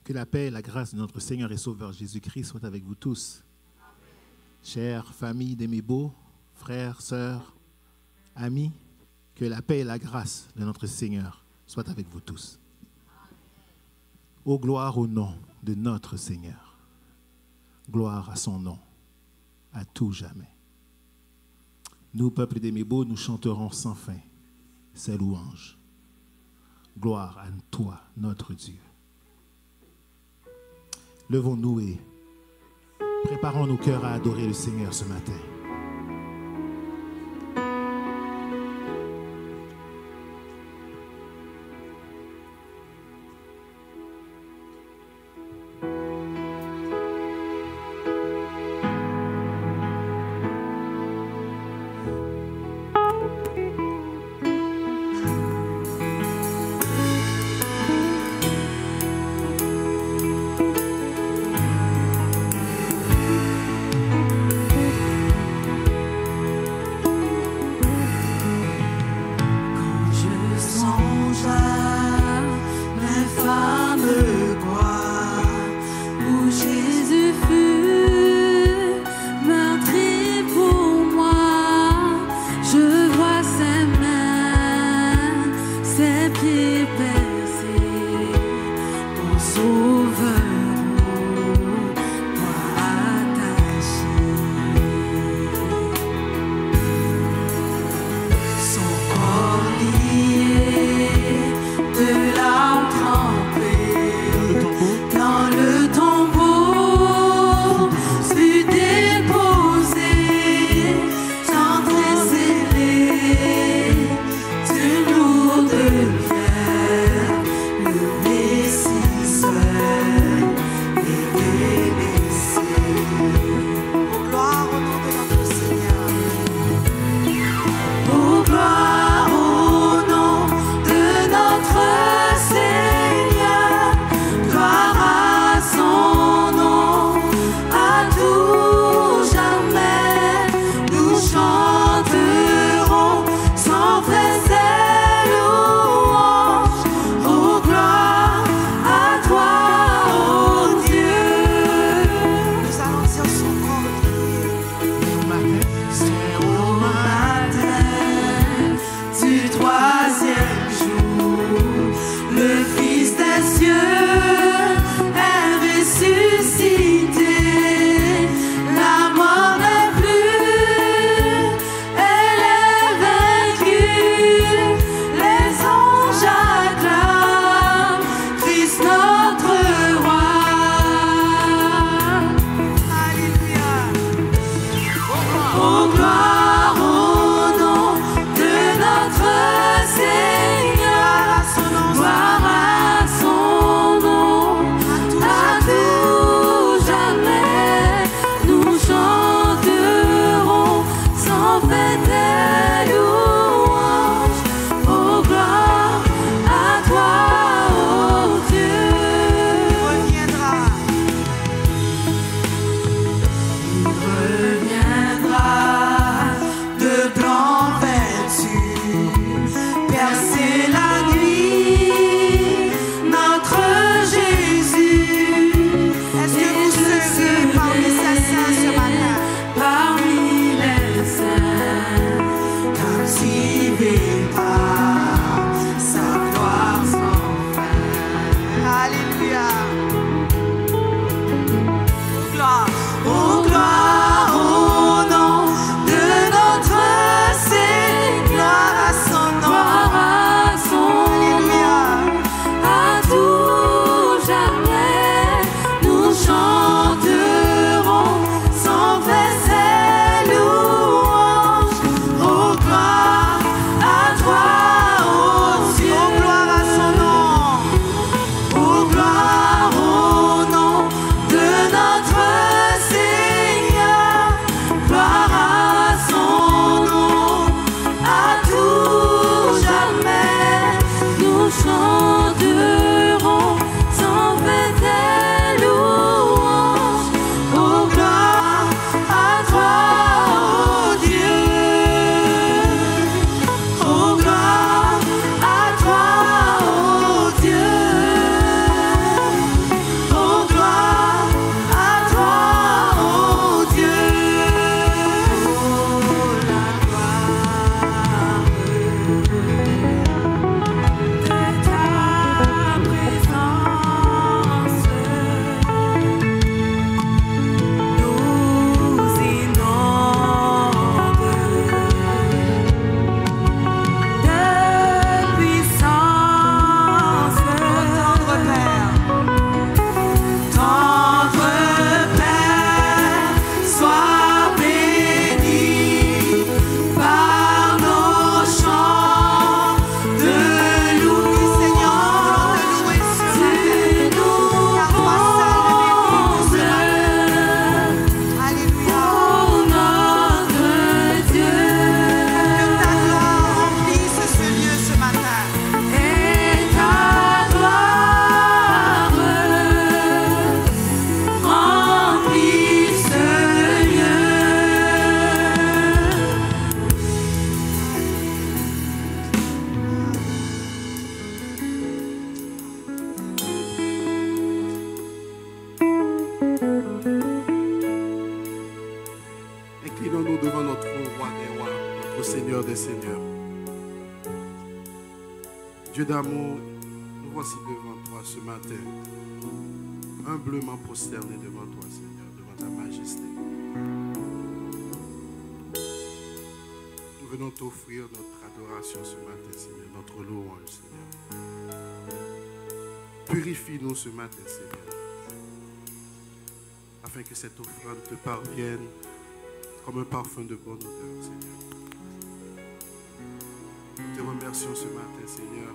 Que la paix et la grâce de notre Seigneur et Sauveur Jésus-Christ soient avec vous tous. Chère famille d'Aimé-Beau, frères, sœurs, amis, que la paix et la grâce de notre Seigneur soient avec vous tous. Ô gloire au nom de notre Seigneur. Gloire à son nom, à tout jamais. Nous, peuple d'Aimé-Beau, nous chanterons sans fin ses louanges. Gloire à toi, notre Dieu. Levons-nous et préparons nos cœurs à adorer le Seigneur ce matin. Gloire Dieu d'amour, nous voici devant toi ce matin, humblement prosternés devant toi, Seigneur, devant ta majesté. Nous venons t'offrir notre adoration ce matin, Seigneur, notre louange, Seigneur. Purifie-nous ce matin, Seigneur, afin que cette offrande te parvienne comme un parfum de bonne odeur, Seigneur. Nous te remercions ce matin, Seigneur,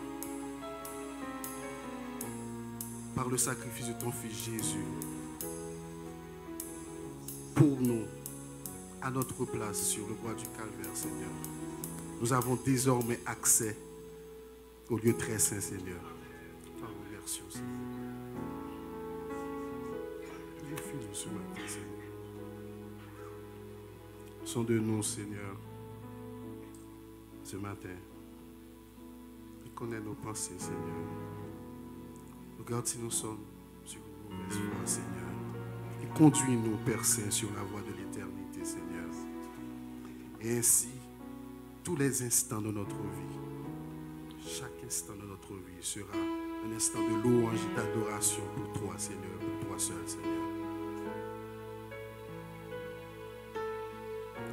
par le sacrifice de ton Fils Jésus, pour nous, à notre place sur le bois du Calvaire, Seigneur. Nous avons désormais accès au lieu très saint, Seigneur. Nous te remercions, Seigneur. Purifie-nous ce matin, Seigneur. Sont de nous, Seigneur, ce matin. Il connaît nos pensées, Seigneur. Regarde si nous sommes sur une mauvaise voie, Seigneur. Et conduis-nous, Père Saint, sur la voie de l'éternité, Seigneur. Et ainsi, tous les instants de notre vie, chaque instant de notre vie sera un instant de louange et d'adoration pour toi, Seigneur, pour toi seul, Seigneur.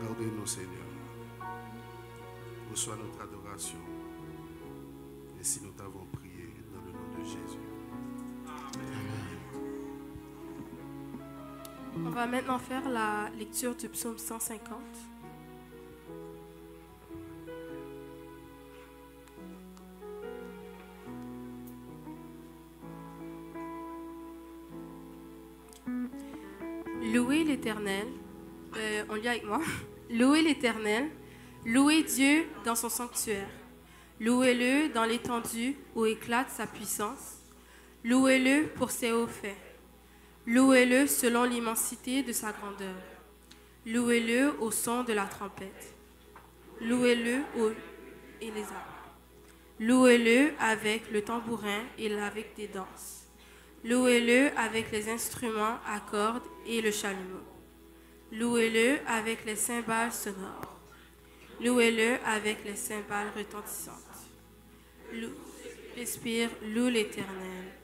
Gardez-nous, Seigneur. Reçois notre adoration. Ainsi nous t'avons prié dans le nom de Jésus. On va maintenant faire la lecture du psaume 150. Louez l'Éternel. On lit avec moi. Louez l'Éternel. Louez Dieu dans son sanctuaire. Louez-le dans l'étendue où éclate sa puissance. Louez-le pour ses hauts faits. Louez-le selon l'immensité de sa grandeur. Louez-le au son de la trompette. Louez-le et les armes. Louez-le avec le tambourin et avec des danses. Louez-le avec les instruments à cordes et le chalumeau. Louez-le avec les cymbales sonores. Louez-le avec les cymbales retentissantes. Respire, loue l'Éternel.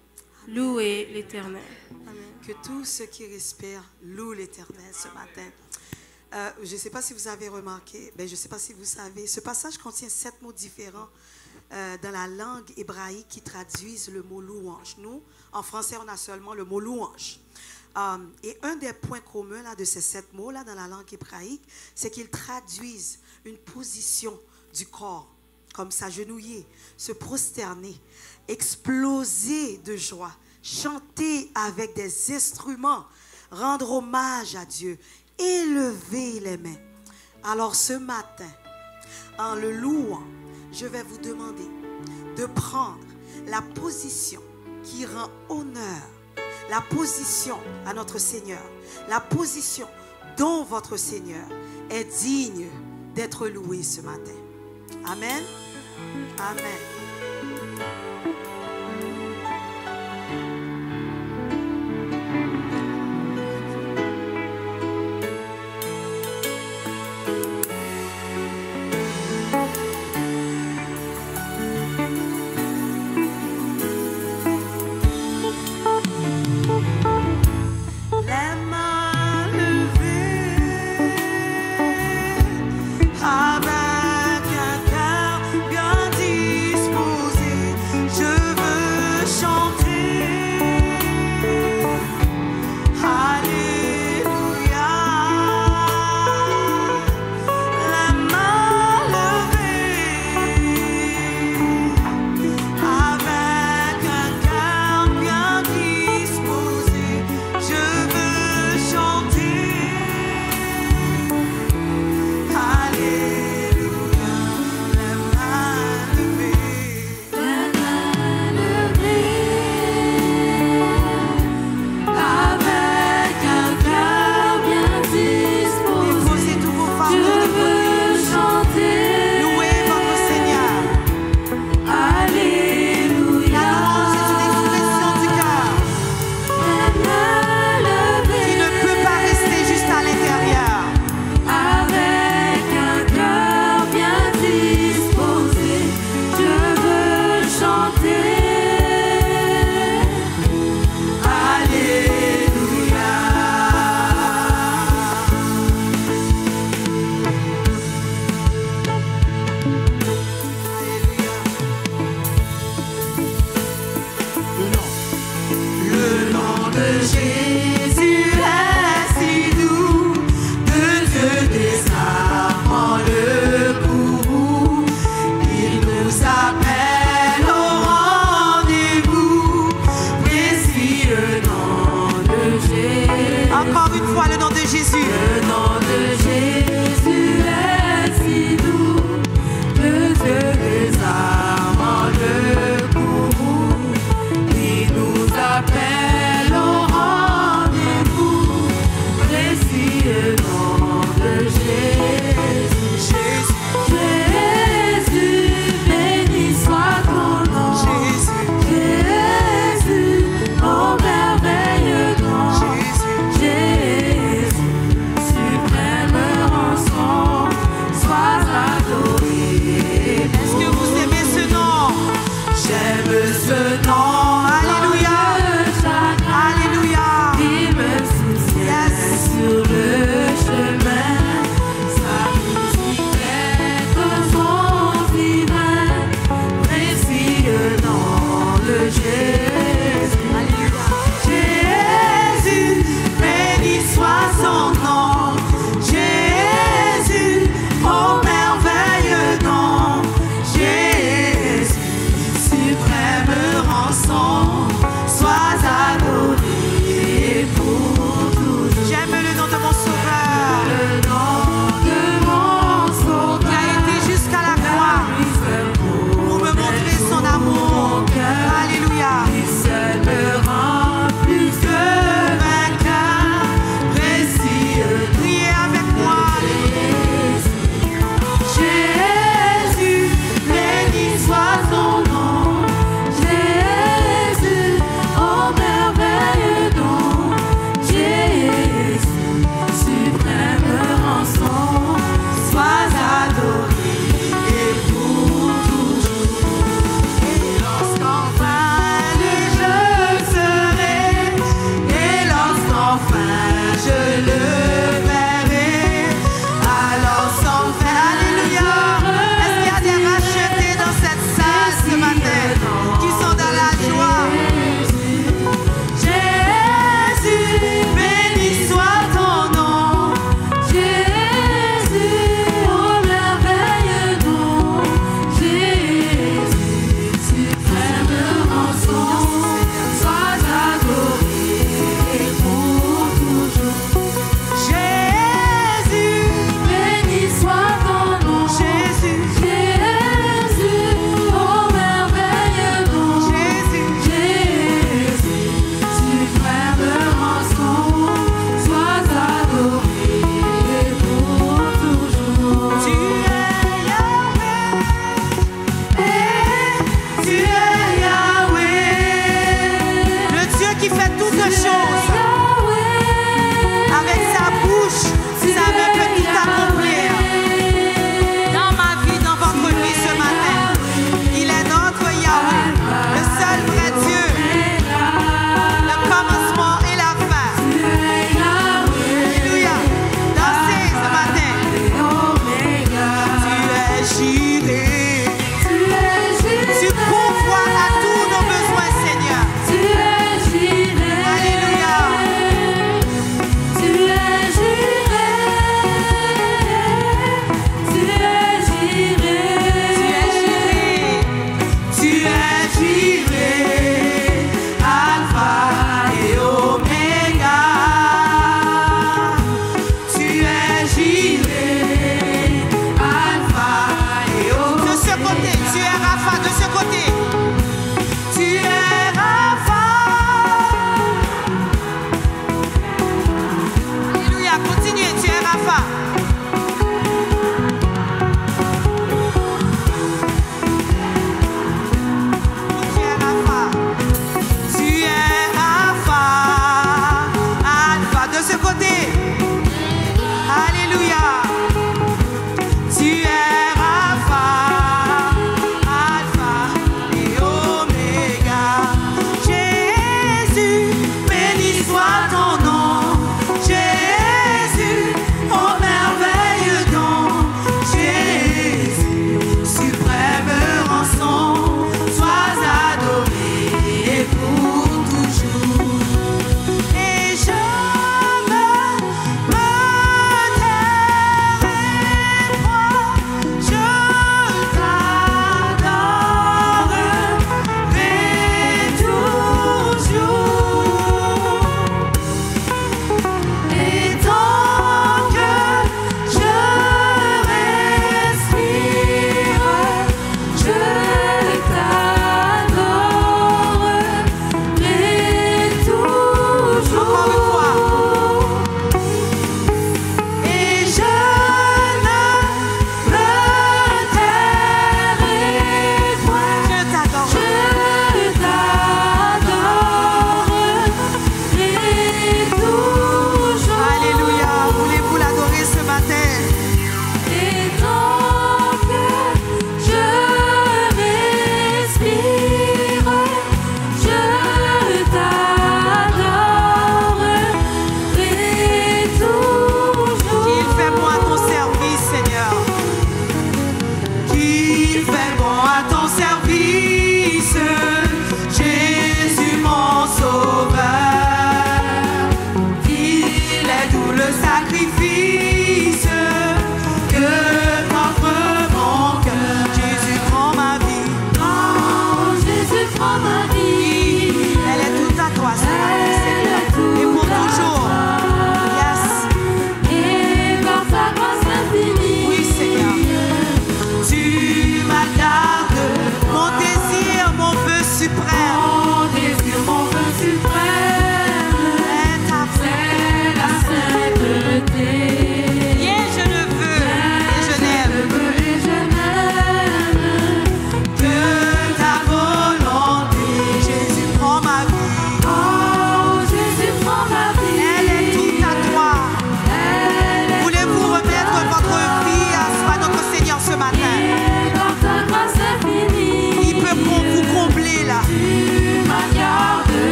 Louez l'Éternel. Amen. Que tous ceux qui respirent louent l'Éternel ce matin. Je ne sais pas si vous avez remarqué, je ne sais pas si vous savez, ce passage contient 7 mots différents dans la langue hébraïque qui traduisent le mot louange. Nous, en français, on a seulement le mot louange. Et un des points communs là, de ces 7 mots-là dans la langue hébraïque, c'est qu'ils traduisent une position du corps, comme s'agenouiller, se prosterner, exploser de joie, chanter avec des instruments, rendre hommage à Dieu, élever les mains. Alors ce matin, en le louant, je vais vous demander de prendre la position qui rend honneur, la position à notre Seigneur, la position dont votre Seigneur est digne d'être loué ce matin. Amen. Amen. de Jésus est si doux, de Dieu désarmant le courroux. Il nous appelle au rendez-vous. Voici le nom de Jésus. Encore une fois, le nom de Jésus. Le nom de Jésus est si doux, de Dieu désarmant le courroux. Il nous appelle au rendez-vous.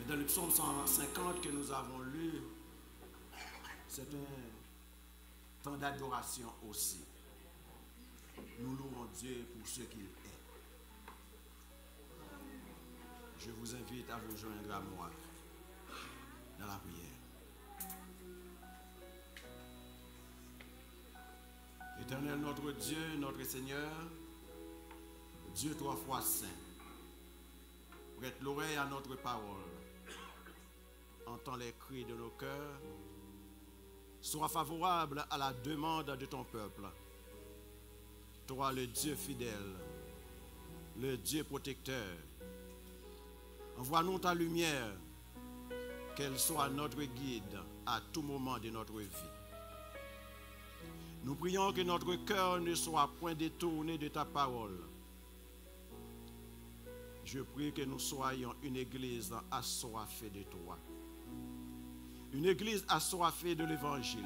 Dans le psaume 150 que nous avons lu, c'est un temps d'adoration aussi. Nous louons Dieu pour ce qu'il est. Je vous invite à vous joindre à moi dans la prière. Éternel notre Dieu, notre Seigneur, Dieu trois fois saint, prête l'oreille à notre parole. Entends les cris de nos cœurs, sois favorable à la demande de ton peuple. Toi, le Dieu fidèle, le Dieu protecteur, envoie-nous ta lumière, qu'elle soit notre guide à tout moment de notre vie. Nous prions que notre cœur ne soit point détourné de ta parole. Je prie que nous soyons une église assoiffée de toi. Une église assoiffée de l'évangile.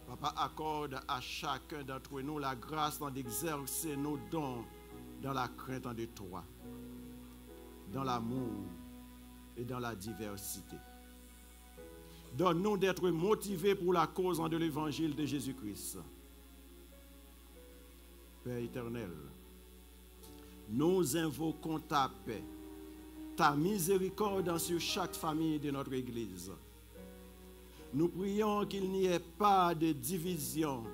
Papa, accorde à chacun d'entre nous la grâce d'exercer nos dons dans la crainte de toi, dans l'amour et dans la diversité. Donne-nous d'être motivés pour la cause de l'évangile de Jésus-Christ. Père éternel, nous invoquons ta paix, ta miséricorde sur chaque famille de notre Église. Nous prions qu'il n'y ait pas de division,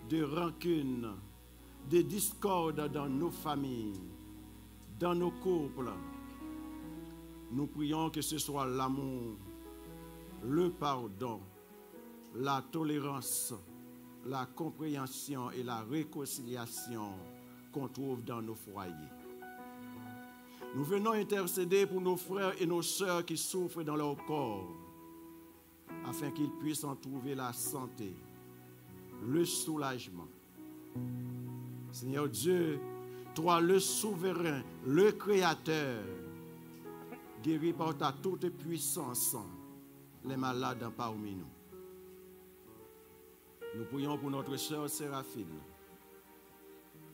de rancune, de discorde dans nos familles, dans nos couples. Nous prions que ce soit l'amour, le pardon, la tolérance, la compréhension et la réconciliation qu'on trouve dans nos foyers. Nous venons intercéder pour nos frères et nos sœurs qui souffrent dans leur corps, afin qu'ils puissent en trouver la santé, le soulagement. Seigneur Dieu, toi le souverain, le créateur, guéris par ta toute puissance les malades parmi nous. Nous prions pour notre sœur Séraphine,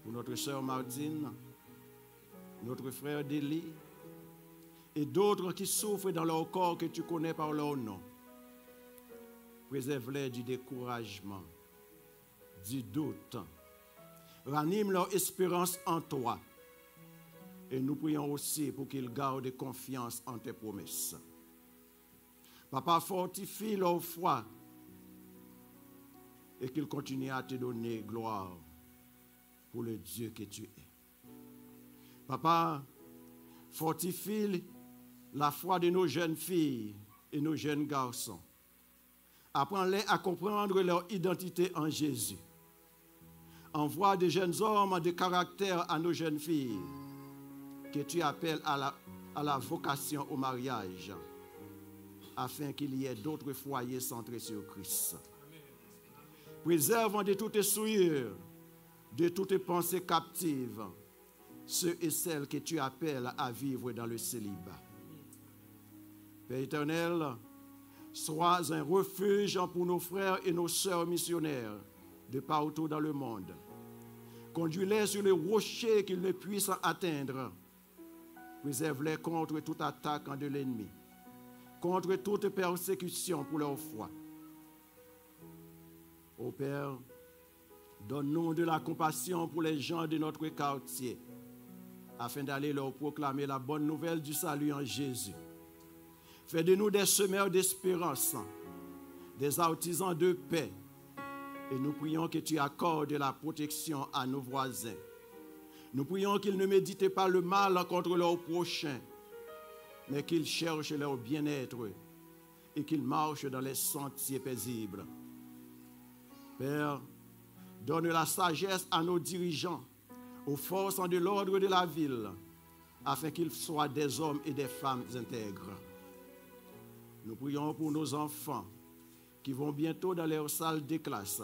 pour notre sœur Martine, notre frère Déli et d'autres qui souffrent dans leur corps que tu connais par leur nom. Préserve-les du découragement, du doute. Ranime leur espérance en toi. Et nous prions aussi pour qu'ils gardent confiance en tes promesses. Papa, fortifie leur foi et qu'ils continuent à te donner gloire pour le Dieu que tu es. Papa, fortifie la foi de nos jeunes filles et nos jeunes garçons. Apprends-les à comprendre leur identité en Jésus. Envoie des jeunes hommes de caractère à nos jeunes filles que tu appelles à la vocation au mariage, afin qu'il y ait d'autres foyers centrés sur Christ. Préserve de toute souillure, de toute pensée captive, ceux et celles que tu appelles à vivre dans le célibat. Père éternel, sois un refuge pour nos frères et nos sœurs missionnaires de partout dans le monde. Conduis-les sur les rochers qu'ils ne puissent atteindre. Préserve-les contre toute attaque de l'ennemi, contre toute persécution pour leur foi. Ô Père, donne-nous de la compassion pour les gens de notre quartier. afin d'aller leur proclamer la bonne nouvelle du salut en Jésus. Fais de nous des semeurs d'espérance, des artisans de paix, et nous prions que tu accordes la protection à nos voisins. Nous prions qu'ils ne méditent pas le mal contre leurs prochains, mais qu'ils cherchent leur bien-être et qu'ils marchent dans les sentiers paisibles. Père, donne la sagesse à nos dirigeants, aux forces de l'ordre de la ville, afin qu'ils soient des hommes et des femmes intègres. Nous prions pour nos enfants qui vont bientôt dans leur salle de classe.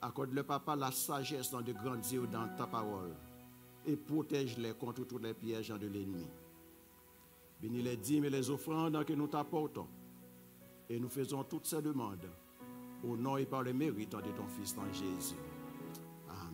Accorde-le, Papa, la sagesse de grandir dans ta parole et protège-les contre tous les pièges de l'ennemi. Bénis les dîmes et les offrandes que nous t'apportons. Et nous faisons toutes ces demandes au nom et par le mérite de ton Fils en Jésus. Amen.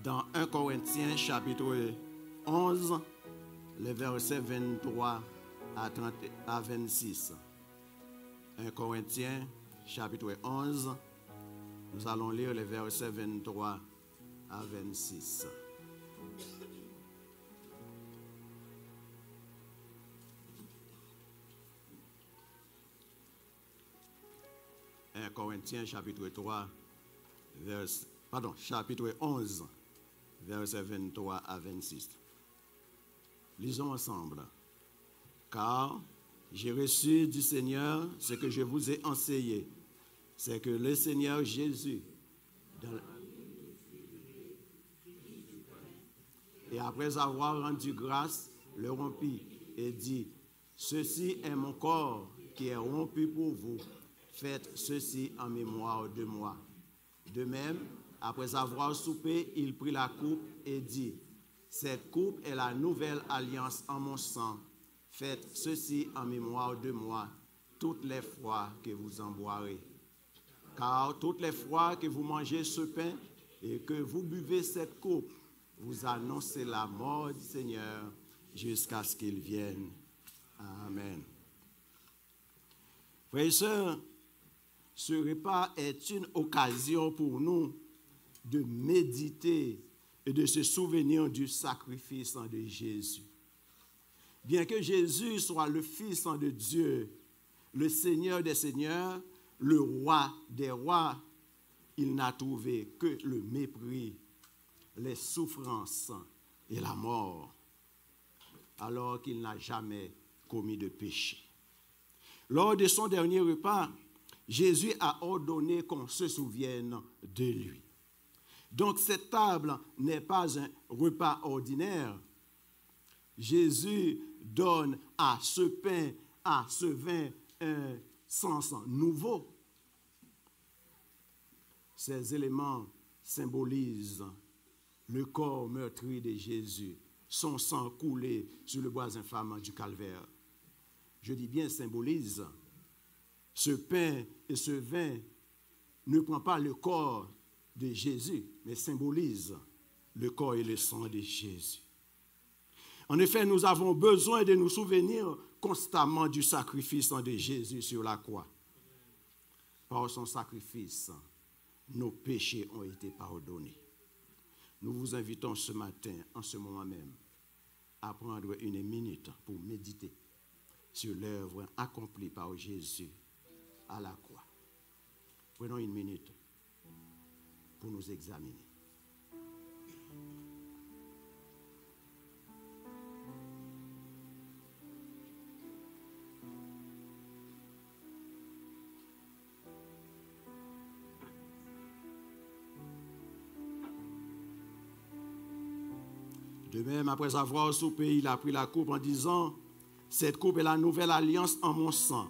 Dans 1 Corinthiens chapitre 11, les versets 23 à 26. 1 Corinthiens chapitre 11, nous allons lire les versets 23 à 26. Corinthiens chapitre 11, versets 23 à 26. Lisons ensemble. Car j'ai reçu du Seigneur ce que je vous ai enseigné, c'est que le Seigneur Jésus, et après avoir rendu grâce, le rompit et dit, ceci est mon corps qui est rompu pour vous. Faites ceci en mémoire de moi. De même, après avoir soupé, il prit la coupe et dit, cette coupe est la nouvelle alliance en mon sang. Faites ceci en mémoire de moi toutes les fois que vous en boirez. Car toutes les fois que vous mangez ce pain et que vous buvez cette coupe, vous annoncez la mort du Seigneur jusqu'à ce qu'il vienne. Amen. Frères et sœurs, ce repas est une occasion pour nous de méditer et de se souvenir du sacrifice de Jésus. Bien que Jésus soit le Fils de Dieu, le Seigneur des Seigneurs, le Roi des Rois, il n'a trouvé que le mépris, les souffrances et la mort, alors qu'il n'a jamais commis de péché. Lors de son dernier repas, Jésus a ordonné qu'on se souvienne de lui. Donc cette table n'est pas un repas ordinaire. Jésus donne à ce pain, à ce vin, un sens nouveau. Ces éléments symbolisent le corps meurtri de Jésus, son sang coulé sur le bois infâme du calvaire. Je dis bien symbolise. Ce pain et ce vin ne prend pas le corps de Jésus, mais symbolise le corps et le sang de Jésus. En effet, nous avons besoin de nous souvenir constamment du sacrifice de Jésus sur la croix. Par son sacrifice, nos péchés ont été pardonnés. Nous vous invitons ce matin, en ce moment même, à prendre une minute pour méditer sur l'œuvre accomplie par Jésus à la croix. Prenons une minute pour nous examiner. De même, après avoir soupé, il a pris la coupe en disant, « Cette coupe est la nouvelle alliance en mon sang.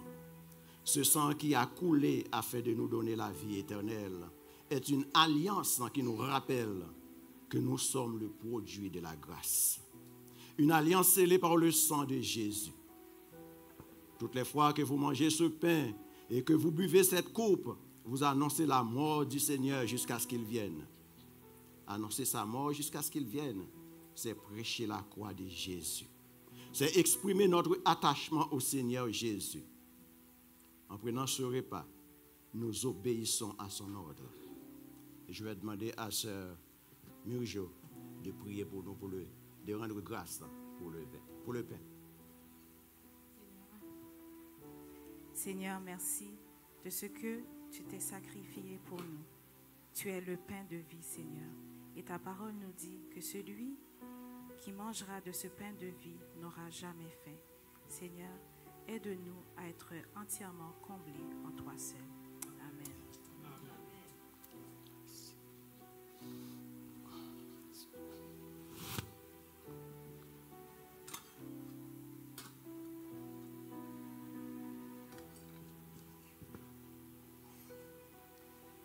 Ce sang qui a coulé afin de nous donner la vie éternelle est une alliance qui nous rappelle que nous sommes le produit de la grâce. Une alliance scellée par le sang de Jésus. Toutes les fois que vous mangez ce pain et que vous buvez cette coupe, vous annoncez la mort du Seigneur jusqu'à ce qu'il vienne. Annoncer sa mort jusqu'à ce qu'il vienne, c'est prêcher la croix de Jésus. C'est exprimer notre attachement au Seigneur Jésus. En prenant ce repas, nous obéissons à son ordre. Et je vais demander à sœur Murjo de prier pour nous, de rendre grâce pour le pain. Seigneur, merci de ce que tu t'es sacrifié pour nous. Tu es le pain de vie, Seigneur. Et ta parole nous dit que celui qui mangera de ce pain de vie n'aura jamais faim. Seigneur, aide-nous à être entièrement comblés en toi seul. Amen.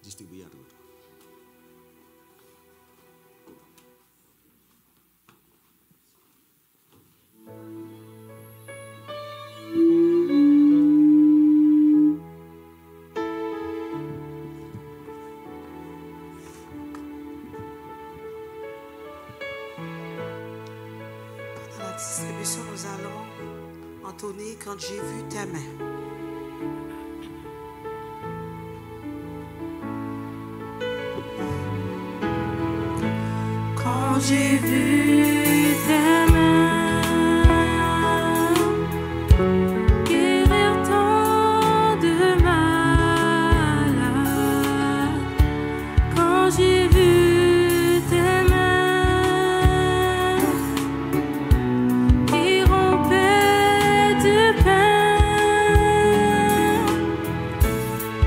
Distribuez à d'autres. Pendant la distribution, nous allons entonner quand j'ai vu tes mains. Quand j'ai vu tes mains guérir tant de malades, quand j'ai vu tes mains qui rompaient du pain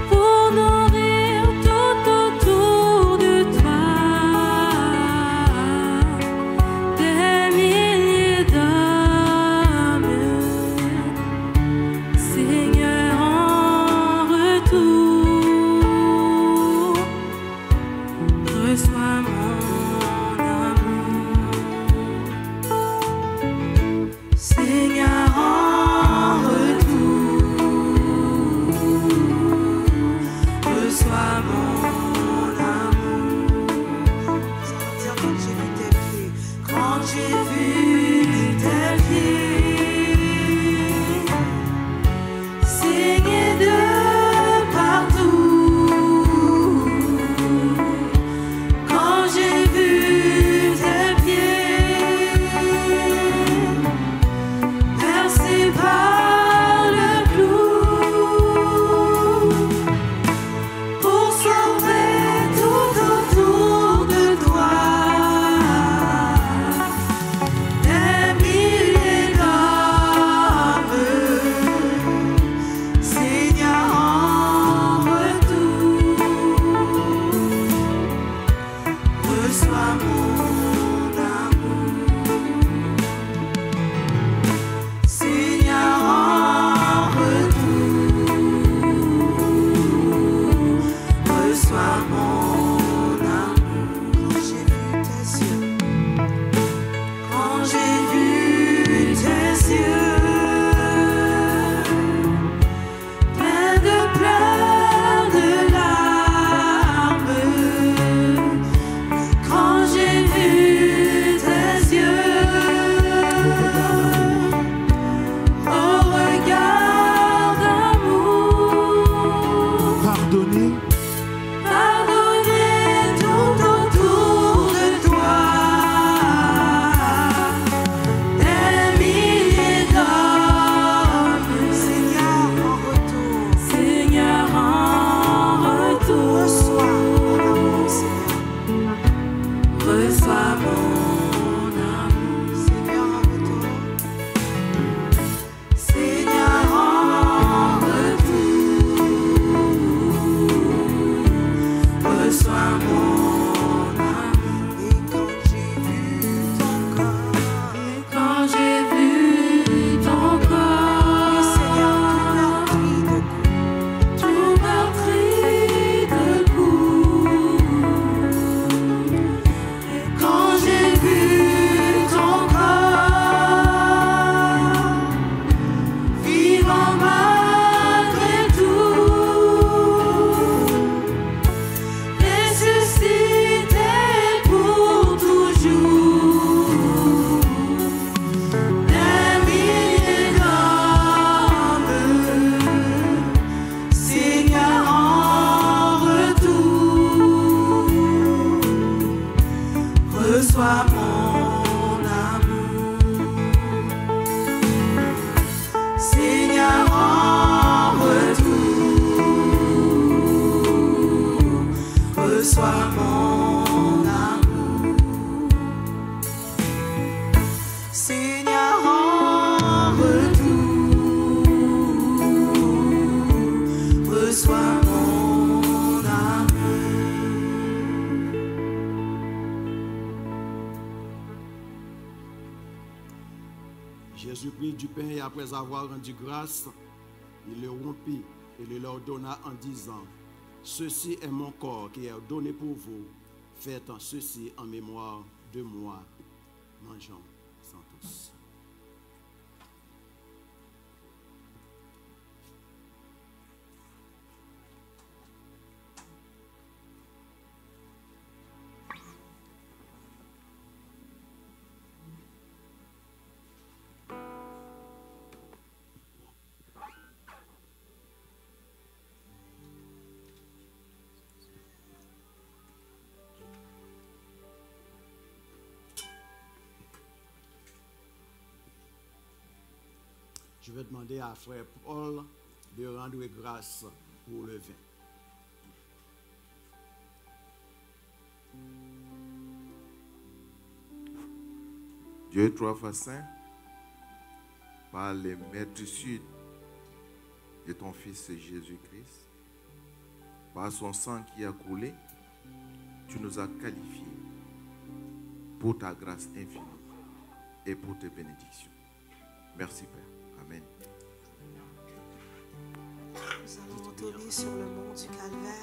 pour nourrir tout autour de toi. Des milliers d'hommes, Seigneur, en retour, reçois mon amour. Seigneur, en retour, reçois mon amour. Ça veut dire quand j'ai vu tes pieds. Quand j'ai vu tes pieds saigner de partout, quand j'ai vu tes pieds percés par le clou pour sauver tout autour de toi. Des milliers d'hommes, Seigneur, en retour, reçois mon amour. Seigneur, en retour, reçois mon amour. Quand j'ai vu tes yeux, Quand j'ai vu tes yeux pleins de pleurs, de larmes, quand j'ai vu tes yeux au regard d'amour, Pardonnez pardonner tout autour de toi. Des milliers d'hommes, Seigneur, en retour, Seigneur, en retour, reçois mon amour, Seigneur. reçois mon amour. Seigneur, en retour, Seigneur, en retour, reçois mon amour. et quand j'ai vu ton corps, reçois mon amour. Seigneur, en retour, reçois mon amour. Seigneur, en retour, reçois mon Jésus prit du pain et après avoir rendu grâce, il le rompit et le leur donna en disant, ceci est mon corps qui est donné pour vous. Faites ceci en mémoire de moi. Mangeons sans tous. Je vais demander à frère Paul de rendre grâce pour le vin. Dieu est trois fois saint, par les maîtresses de ton Fils Jésus-Christ, par son sang qui a coulé, tu nous as qualifiés pour ta grâce infinie et pour tes bénédictions. Merci Père. Amen. Nous allons entonner sur le mont du Calvaire.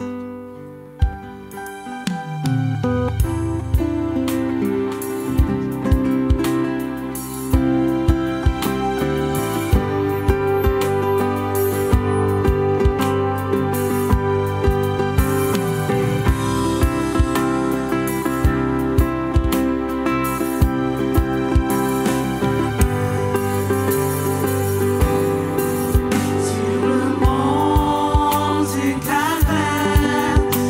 Sur le mont du Calvaire.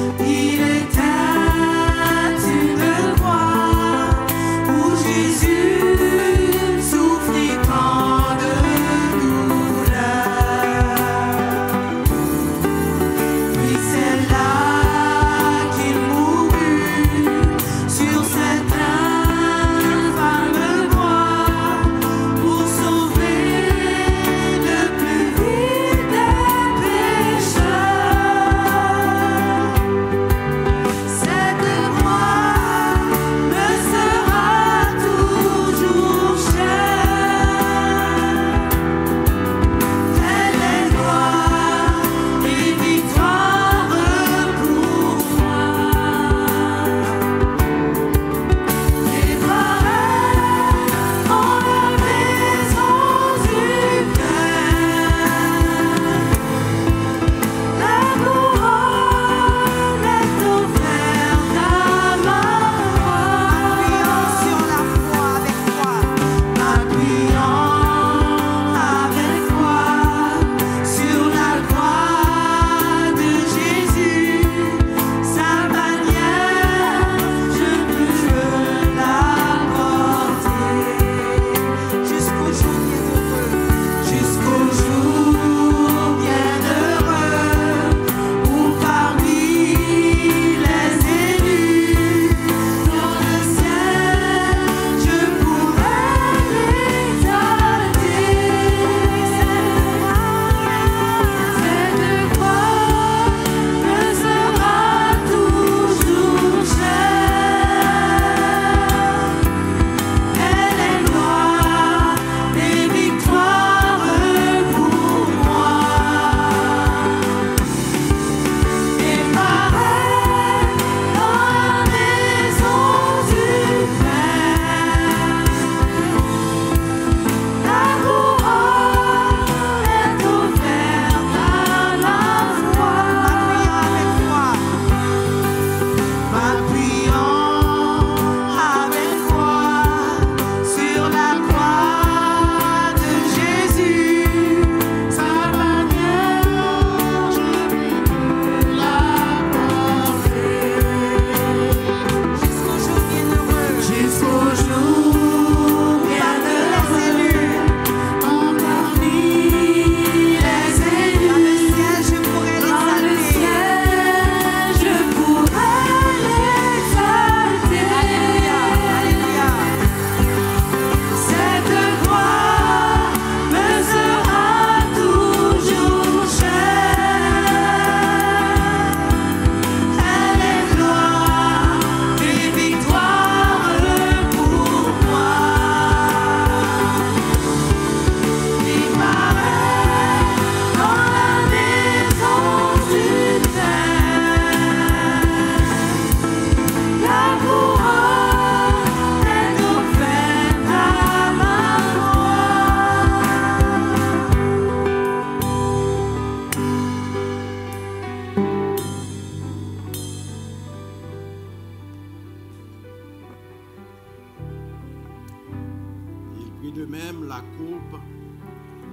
de même la coupe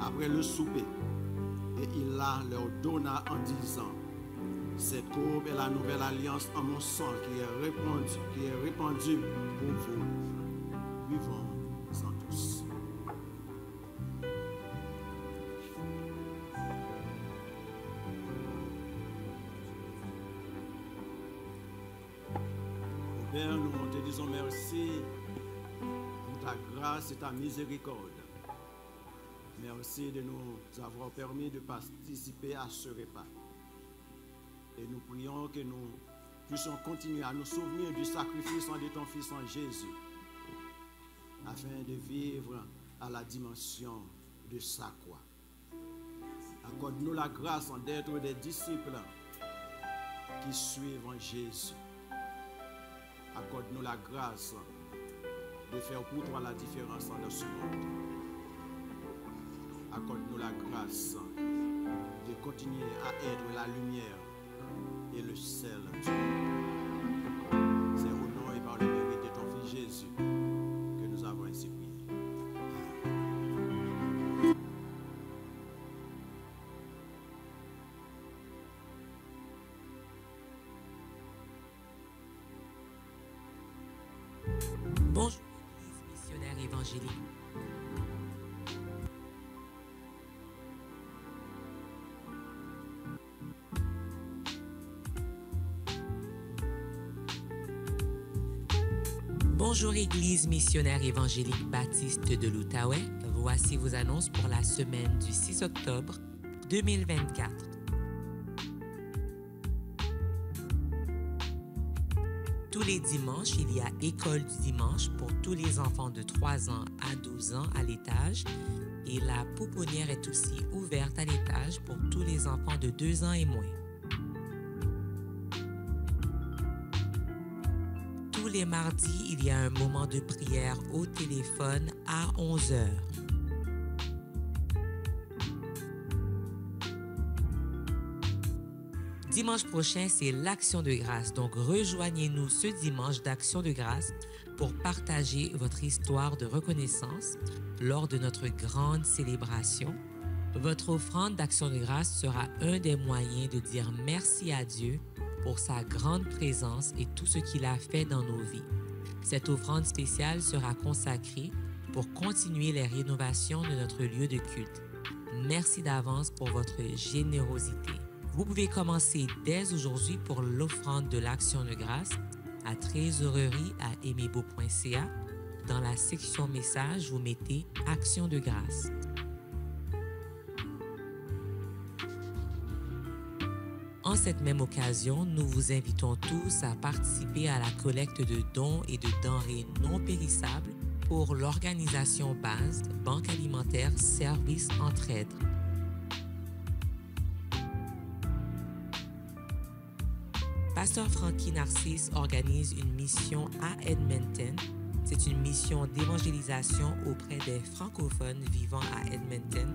après le souper. Et il la leur donna en disant, cette coupe est la nouvelle alliance en mon sang qui est répandue pour vous. Buvons-en tous. Père, nous te disons merci pour ta grâce et ta miséricorde. Merci de nous avoir permis de participer à ce repas. Et nous prions que nous puissions continuer à nous souvenir du sacrifice de ton Fils en Jésus, afin de vivre à la dimension de sa croix. Accorde-nous la grâce d'être des disciples qui suivent en Jésus. Accorde-nous la grâce de faire pour toi la différence dans ce monde. Accorde-nous la grâce de continuer à être la lumière et le sel du monde. C'est au nom et par le mérite de ton Fils Jésus que nous avons ainsi prié. Bonjour, Église missionnaire évangélique. Bonjour Église missionnaire évangélique baptiste de l'Outaouais. Voici vos annonces pour la semaine du 6 octobre 2024. Tous les dimanches, il y a école du dimanche pour tous les enfants de 3 ans à 12 ans à l'étage et la pouponnière est aussi ouverte à l'étage pour tous les enfants de 2 ans et moins. Tous les mardis, il y a un moment de prière au téléphone à 11h. Dimanche prochain, c'est l'Action de grâce. Donc, rejoignez-nous ce dimanche d'Action de grâce pour partager votre histoire de reconnaissance lors de notre grande célébration. Votre offrande d'Action de grâce sera un des moyens de dire merci à Dieu pour sa grande présence et tout ce qu'il a fait dans nos vies. Cette offrande spéciale sera consacrée pour continuer les rénovations de notre lieu de culte. Merci d'avance pour votre générosité. Vous pouvez commencer dès aujourd'hui pour l'offrande de l'Action de grâce à trésorerie@emebo.ca. Dans la section message, vous mettez Action de grâce. En cette même occasion, nous vous invitons tous à participer à la collecte de dons et de denrées non périssables pour l'organisation BASE, Banque alimentaire Service Entraide. Pasteur Frankie Narcisse organise une mission à Edmonton. C'est une mission d'évangélisation auprès des francophones vivant à Edmonton.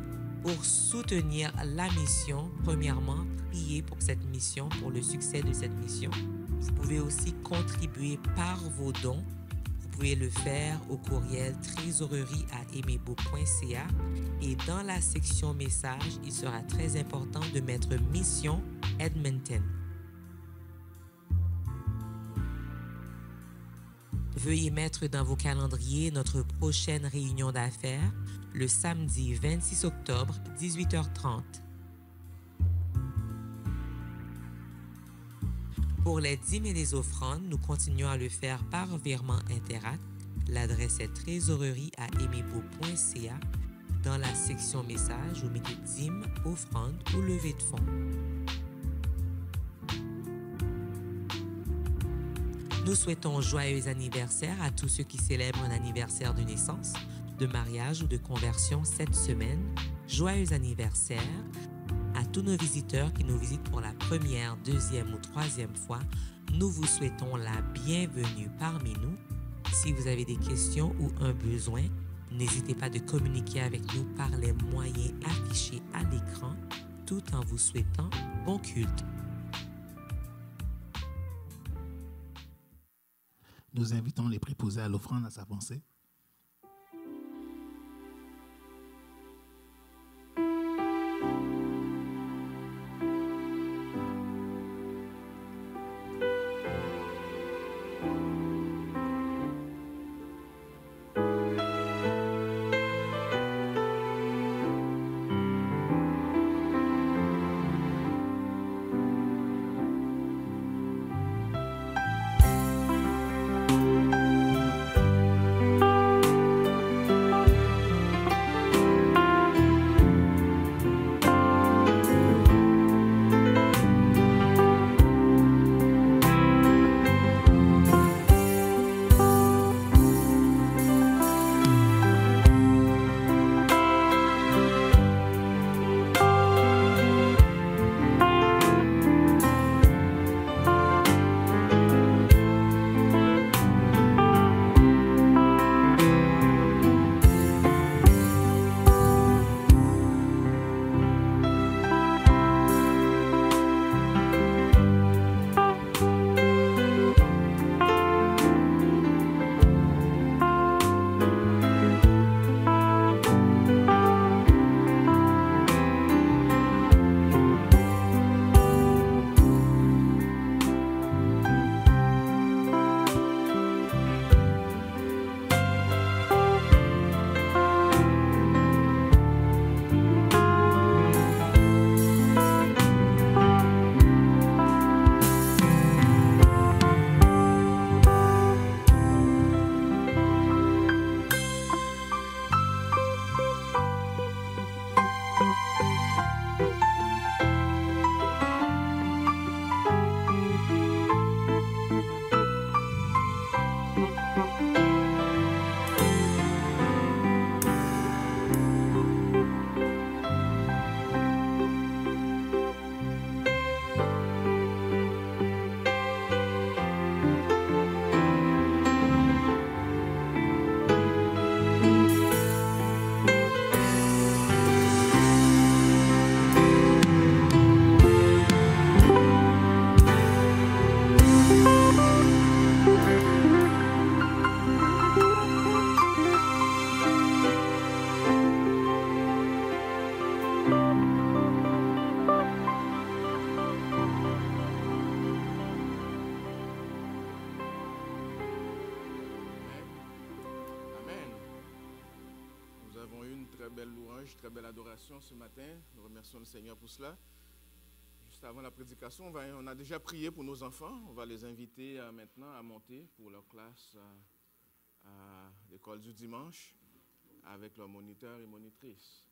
Pour soutenir la mission, premièrement, priez pour cette mission, pour le succès de cette mission. Vous pouvez aussi contribuer par vos dons. Vous pouvez le faire au courriel trésorerie@emebo.ca et dans la section message, il sera très important de mettre mission Edmonton. Veuillez mettre dans vos calendriers notre prochaine réunion d'affaires, le samedi 26 octobre, 18h30. Pour les dîmes et les offrandes, nous continuons à le faire par virement Interact. L'adresse est trésorerie@emebo.ca. Dans la section message, vous mettez dîmes, offrandes ou levée de fonds. Nous souhaitons joyeux anniversaire à tous ceux qui célèbrent un anniversaire de naissance, de mariage ou de conversion cette semaine. Joyeux anniversaire à tous nos visiteurs qui nous visitent pour la première, deuxième ou troisième fois. Nous vous souhaitons la bienvenue parmi nous. Si vous avez des questions ou un besoin, n'hésitez pas de communiquer avec nous par les moyens affichés à l'écran, tout en vous souhaitant bon culte. Nous invitons les préposés à l'offrande à s'avancer. très belle louange, très belle adoration ce matin. Nous remercions le Seigneur pour cela. Juste avant la prédication, on a déjà prié pour nos enfants. On va les inviter maintenant à monter pour leur classe à l'école du dimanche avec leurs moniteurs et monitrices.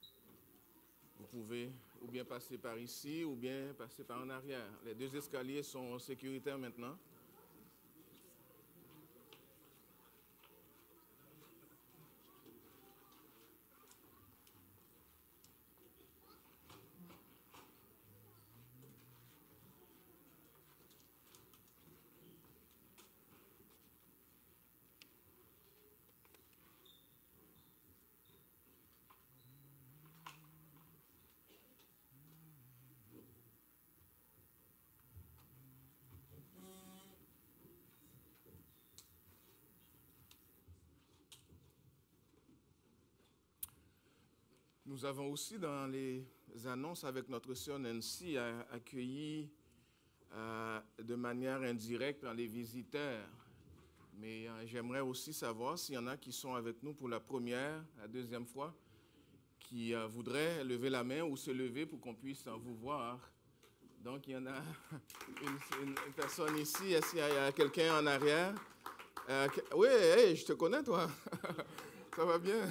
Vous pouvez ou bien passer par ici ou bien passer par en arrière. Les deux escaliers sont sécuritaires maintenant. Nous avons aussi dans les annonces avec notre sœur Nancy accueilli de manière indirecte les visiteurs. Mais j'aimerais aussi savoir s'il y en a qui sont avec nous pour la première, la deuxième fois, qui voudraient lever la main ou se lever pour qu'on puisse vous voir. Donc, il y en a une personne ici. Est-ce qu'il y a quelqu'un en arrière? Oui, hey, je te connais, toi. Ça va bien?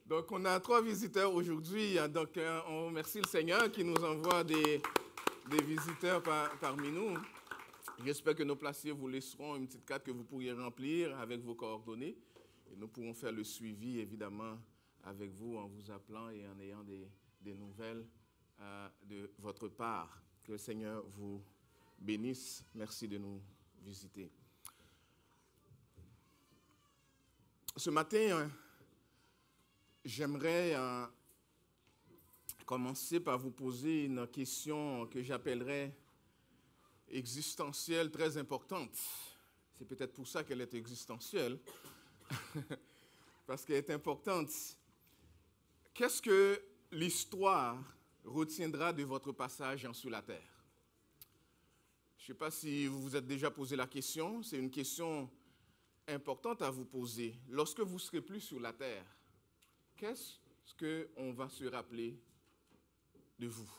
Donc, on a 3 visiteurs aujourd'hui. Donc, on remercie le Seigneur qui nous envoie des visiteurs parmi nous. J'espère que nos placiers vous laisseront une petite carte que vous pourriez remplir avec vos coordonnées. Et nous pourrons faire le suivi, évidemment, avec vous en vous appelant et en ayant des nouvelles de votre part. Que le Seigneur vous bénisse. Merci de nous visiter. Ce matin, j'aimerais commencer par vous poser une question que j'appellerais existentielle, très importante. C'est peut-être pour ça qu'elle est existentielle, parce qu'elle est importante. Qu'est-ce que l'histoire retiendra de votre passage sur la terre? Je ne sais pas si vous vous êtes déjà posé la question. C'est une question importante à vous poser. Lorsque vous ne serez plus sur la terre, qu'est-ce qu'on va se rappeler de vous?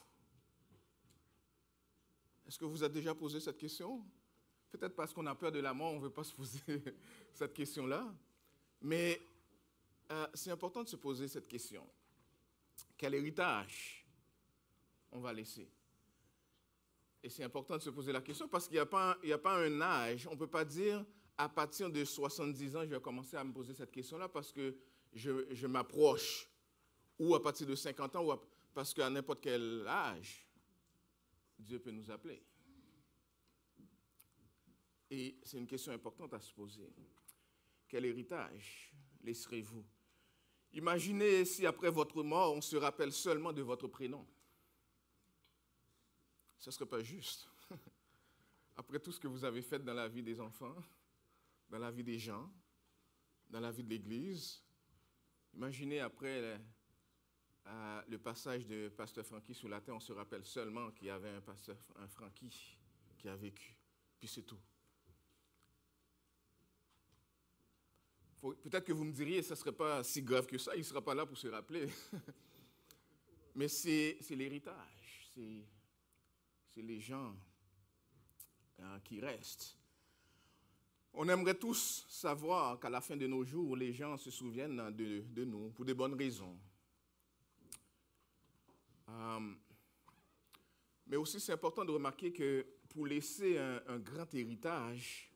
Est-ce que vous avez déjà posé cette question? Peut-être parce qu'on a peur de la mort, on ne veut pas se poser cette question-là. Mais c'est important de se poser cette question. Quel héritage on va laisser? Et c'est important de se poser la question parce qu'il n'y a pas un âge. On ne peut pas dire à partir de 70 ans, je vais commencer à me poser cette question-là parce que je m'approche, ou à partir de 50 ans, ou parce qu'à n'importe quel âge, Dieu peut nous appeler. Et c'est une question importante à se poser. Quel héritage laisserez-vous? Imaginez si après votre mort, on se rappelle seulement de votre prénom. Ce ne serait pas juste. Après tout ce que vous avez fait dans la vie des enfants, dans la vie des gens, dans la vie de l'Église, imaginez après le passage de Pasteur Francky sur la terre, on se rappelle seulement qu'il y avait un Francky qui a vécu. Puis c'est tout. Peut-être que vous me diriez, ce ne serait pas si grave que ça, il ne sera pas là pour se rappeler. Mais c'est l'héritage, c'est les gens qui restent. On aimerait tous savoir qu'à la fin de nos jours, les gens se souviennent de nous pour de bonnes raisons. Mais aussi, c'est important de remarquer que pour laisser un grand héritage,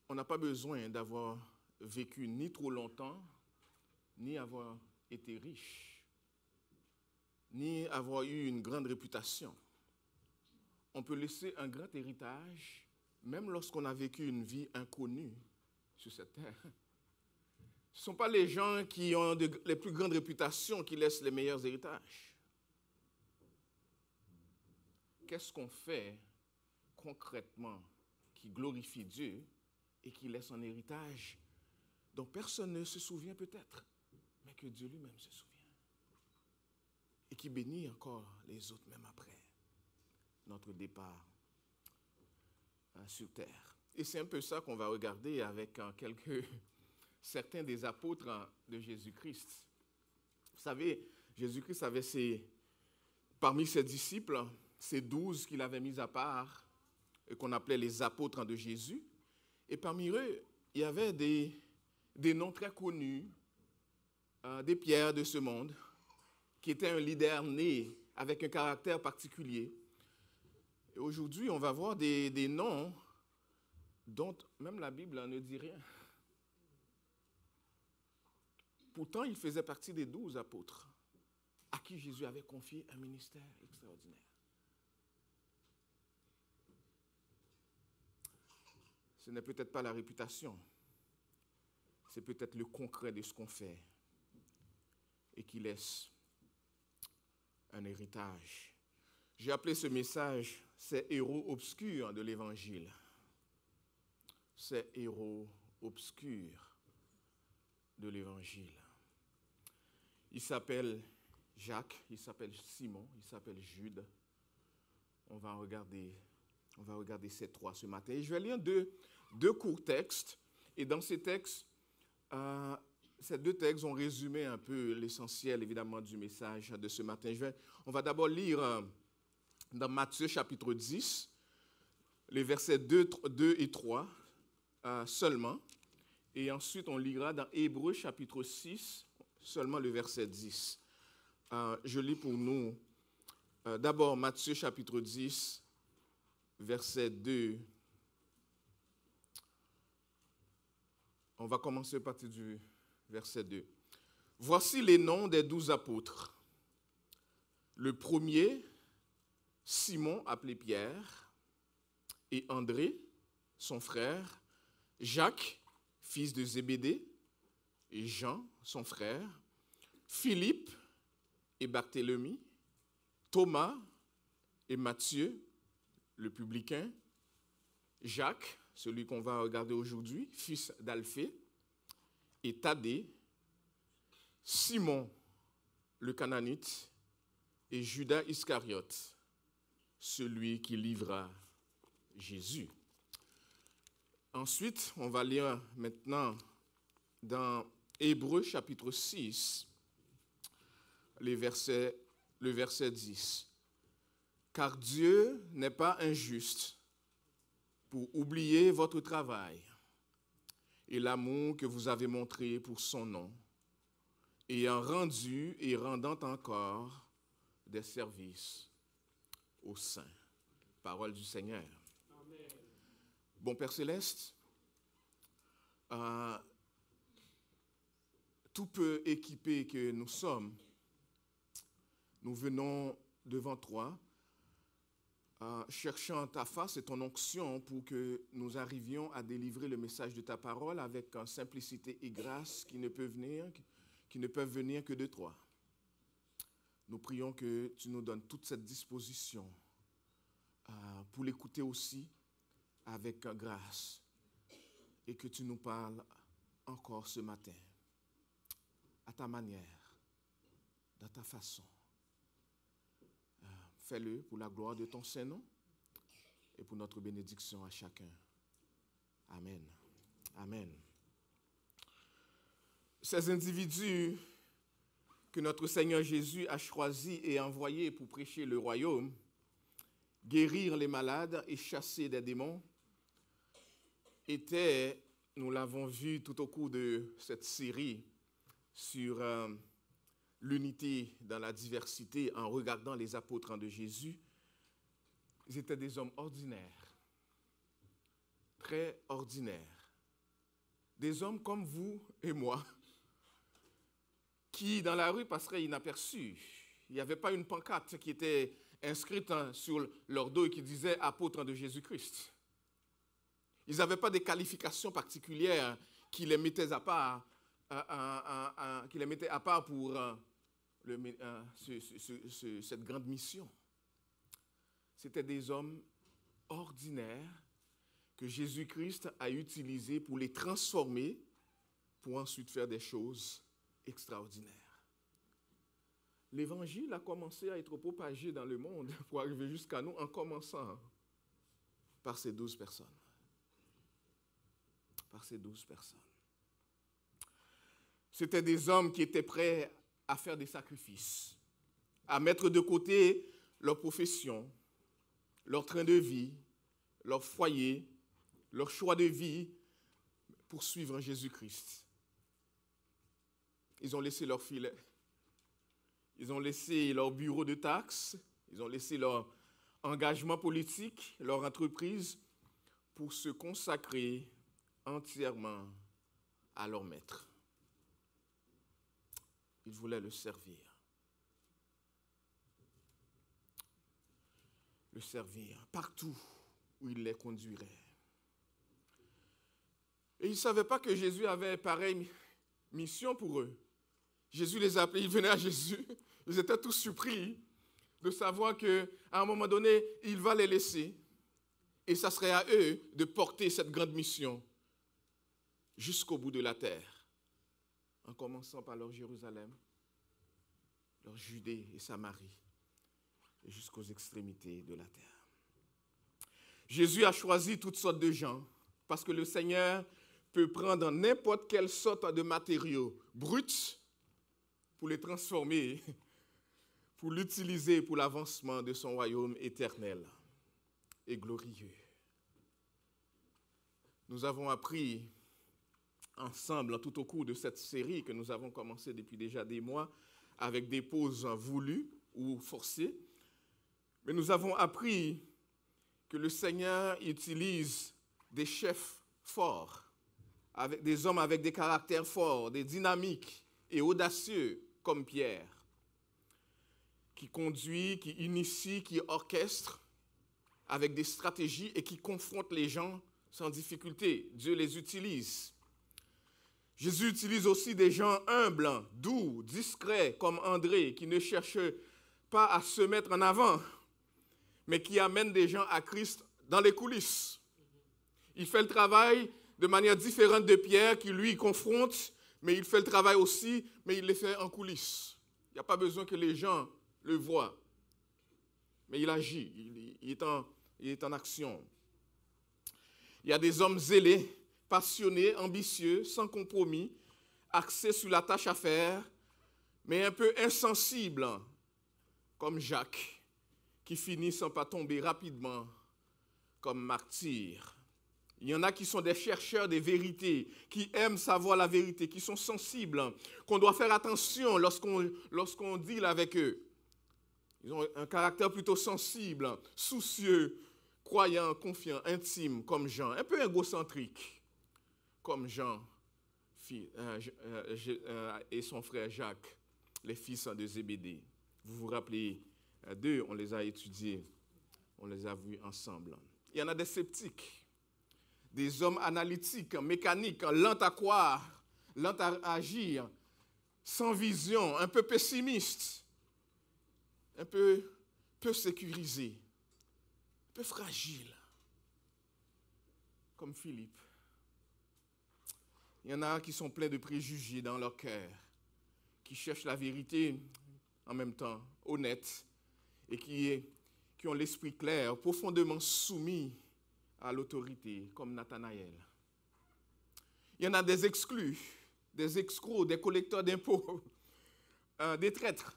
on n'a pas besoin d'avoir vécu ni trop longtemps, ni avoir été riche, ni avoir eu une grande réputation. On peut laisser un grand héritage même lorsqu'on a vécu une vie inconnue sur cette terre. Ce ne sont pas les gens qui ont les plus grandes réputations qui laissent les meilleurs héritages. Qu'est-ce qu'on fait concrètement qui glorifie Dieu et qui laisse un héritage dont personne ne se souvient peut-être, mais que Dieu lui-même se souvient et qui bénit encore les autres même après notre départ sur terre. Et c'est un peu ça qu'on va regarder avec quelques certains des apôtres de Jésus-Christ. Vous savez, Jésus-Christ avait parmi ses disciples, ces 12 qu'il avait mis à part, et qu'on appelait les apôtres de Jésus. Et parmi eux, il y avait des noms très connus, des Pierres de ce monde, qui étaient un leader né avec un caractère particulier. Et aujourd'hui, on va voir des noms dont même la Bible ne dit rien. Pourtant, il faisait partie des 12 apôtres à qui Jésus avait confié un ministère extraordinaire. Ce n'est peut-être pas la réputation, c'est peut-être le concret de ce qu'on fait et qui laisse un héritage. J'ai appelé ce message « Ces héros obscurs de l'Évangile ». Ces héros obscurs de l'Évangile. Il s'appelle Jacques, il s'appelle Simon, il s'appelle Jude. On va regarder ces trois ce matin. Et je vais lire deux courts textes. Et dans ces textes, ces deux textes ont résumé un peu l'essentiel, évidemment, du message de ce matin. On va d'abord lire dans Matthieu chapitre 10, les versets 2 et 3 seulement. Et ensuite, on lira dans Hébreux chapitre 6, seulement le verset 10. Je lis pour nous d'abord Matthieu chapitre 10, verset 2. On va commencer à partir du verset 2. Voici les noms des 12 apôtres. Le premier, Simon, appelé Pierre, et André, son frère, Jacques, fils de Zébédée, et Jean, son frère, Philippe et Barthélemy, Thomas et Matthieu, le publicain, Jacques, celui qu'on va regarder aujourd'hui, fils d'Alphée, et Thaddée, Simon, le Cananite, et Judas Iscariote, celui qui livra Jésus. Ensuite, on va lire maintenant dans Hébreux chapitre 6, le verset 10. Car Dieu n'est pas injuste pour oublier votre travail et l'amour que vous avez montré pour son nom, ayant rendu et rendant encore des services aux saints. Parole du Seigneur. Amen. Bon Père Céleste, tout peu équipés que nous sommes, nous venons devant toi, cherchant ta face et ton onction pour que nous arrivions à délivrer le message de ta parole avec simplicité et grâce qui ne peuvent venir que de toi. Nous prions que tu nous donnes toute cette disposition pour l'écouter aussi avec grâce et que tu nous parles encore ce matin à ta manière, dans ta façon. Fais-le pour la gloire de ton Saint-Nom et pour notre bénédiction à chacun. Amen. Amen. Ces individus que notre Seigneur Jésus a choisis et envoyés pour prêcher le royaume, guérir les malades et chasser des démons, étaient, nous l'avons vu tout au cours de cette série sur l'unité dans la diversité en regardant les apôtres de Jésus, ils étaient des hommes ordinaires, très ordinaires, des hommes comme vous et moi, qui dans la rue passeraient inaperçus. Il n'y avait pas une pancarte qui était inscrite sur leur dos et qui disait « apôtres de Jésus-Christ ». Ils n'avaient pas des qualifications particulières qui les mettaient à part, pour cette grande mission. C'étaient des hommes ordinaires que Jésus-Christ a utilisés pour les transformer, pour ensuite faire des choses extraordinaires. L'Évangile a commencé à être propagé dans le monde pour arriver jusqu'à nous en commençant par ces 12 personnes. Par ces 12 personnes. C'étaient des hommes qui étaient prêts à faire des sacrifices, à mettre de côté leur profession, leur train de vie, leur foyer, leur choix de vie pour suivre Jésus-Christ. Ils ont laissé leur filet, ils ont laissé leur bureau de taxes, ils ont laissé leur engagement politique, leur entreprise, pour se consacrer entièrement à leur maître. Ils voulaient le servir. Le servir partout où il les conduirait. Et ils ne savaient pas que Jésus avait pareille mission pour eux. Jésus les appelait, ils venaient à Jésus. Ils étaient tous surpris de savoir qu'à un moment donné, il va les laisser. Et ça serait à eux de porter cette grande mission jusqu'au bout de la terre, en commençant par leur Jérusalem, leur Judée et Samarie, et jusqu'aux extrémités de la terre. Jésus a choisi toutes sortes de gens, parce que le Seigneur peut prendre n'importe quelle sorte de matériaux bruts pour les transformer, pour l'utiliser pour l'avancement de son royaume éternel et glorieux. Nous avons appris ensemble, tout au cours de cette série que nous avons commencé depuis déjà des mois, avec des pauses voulues ou forcées, mais nous avons appris que le Seigneur utilise des chefs forts, avec des hommes avec des caractères forts, des dynamiques et audacieux comme Pierre, qui conduit, qui initie, qui orchestre avec des stratégies et qui confrontent les gens sans difficulté. Dieu les utilise. Jésus utilise aussi des gens humbles, doux, discrets comme André, qui ne cherchent pas à se mettre en avant, mais qui amènent des gens à Christ dans les coulisses. Il fait le travail de manière différente de Pierre, qui lui confronte, mais il fait le travail aussi, mais il le fait en coulisses. Il n'y a pas besoin que les gens le voient, mais il agit, il est en action. Il y a des hommes zélés, passionnés, ambitieux, sans compromis, axés sur la tâche à faire, mais un peu insensibles, comme Jacques, qui finissent par tomber rapidement comme martyrs. Il y en a qui sont des chercheurs des vérités, qui aiment savoir la vérité, qui sont sensibles, qu'on doit faire attention lorsqu'on deal avec eux. Ils ont un caractère plutôt sensible, soucieux, croyant, confiant, intime, comme Jean, un peu égocentrique, comme Jean et son frère Jacques, les fils de Zébédée. Vous vous rappelez d'eux, on les a étudiés, on les a vus ensemble. Il y en a des sceptiques, des hommes analytiques, mécaniques, lents à croire, lents à agir, sans vision, un peu pessimistes, un peu sécurisés, un peu fragiles, comme Philippe. Il y en a qui sont pleins de préjugés dans leur cœur, qui cherchent la vérité en même temps, honnête, et qui ont l'esprit clair, profondément soumis à l'autorité, comme Nathanaël. Il y en a des exclus, des escrocs, des collecteurs d'impôts, des traîtres.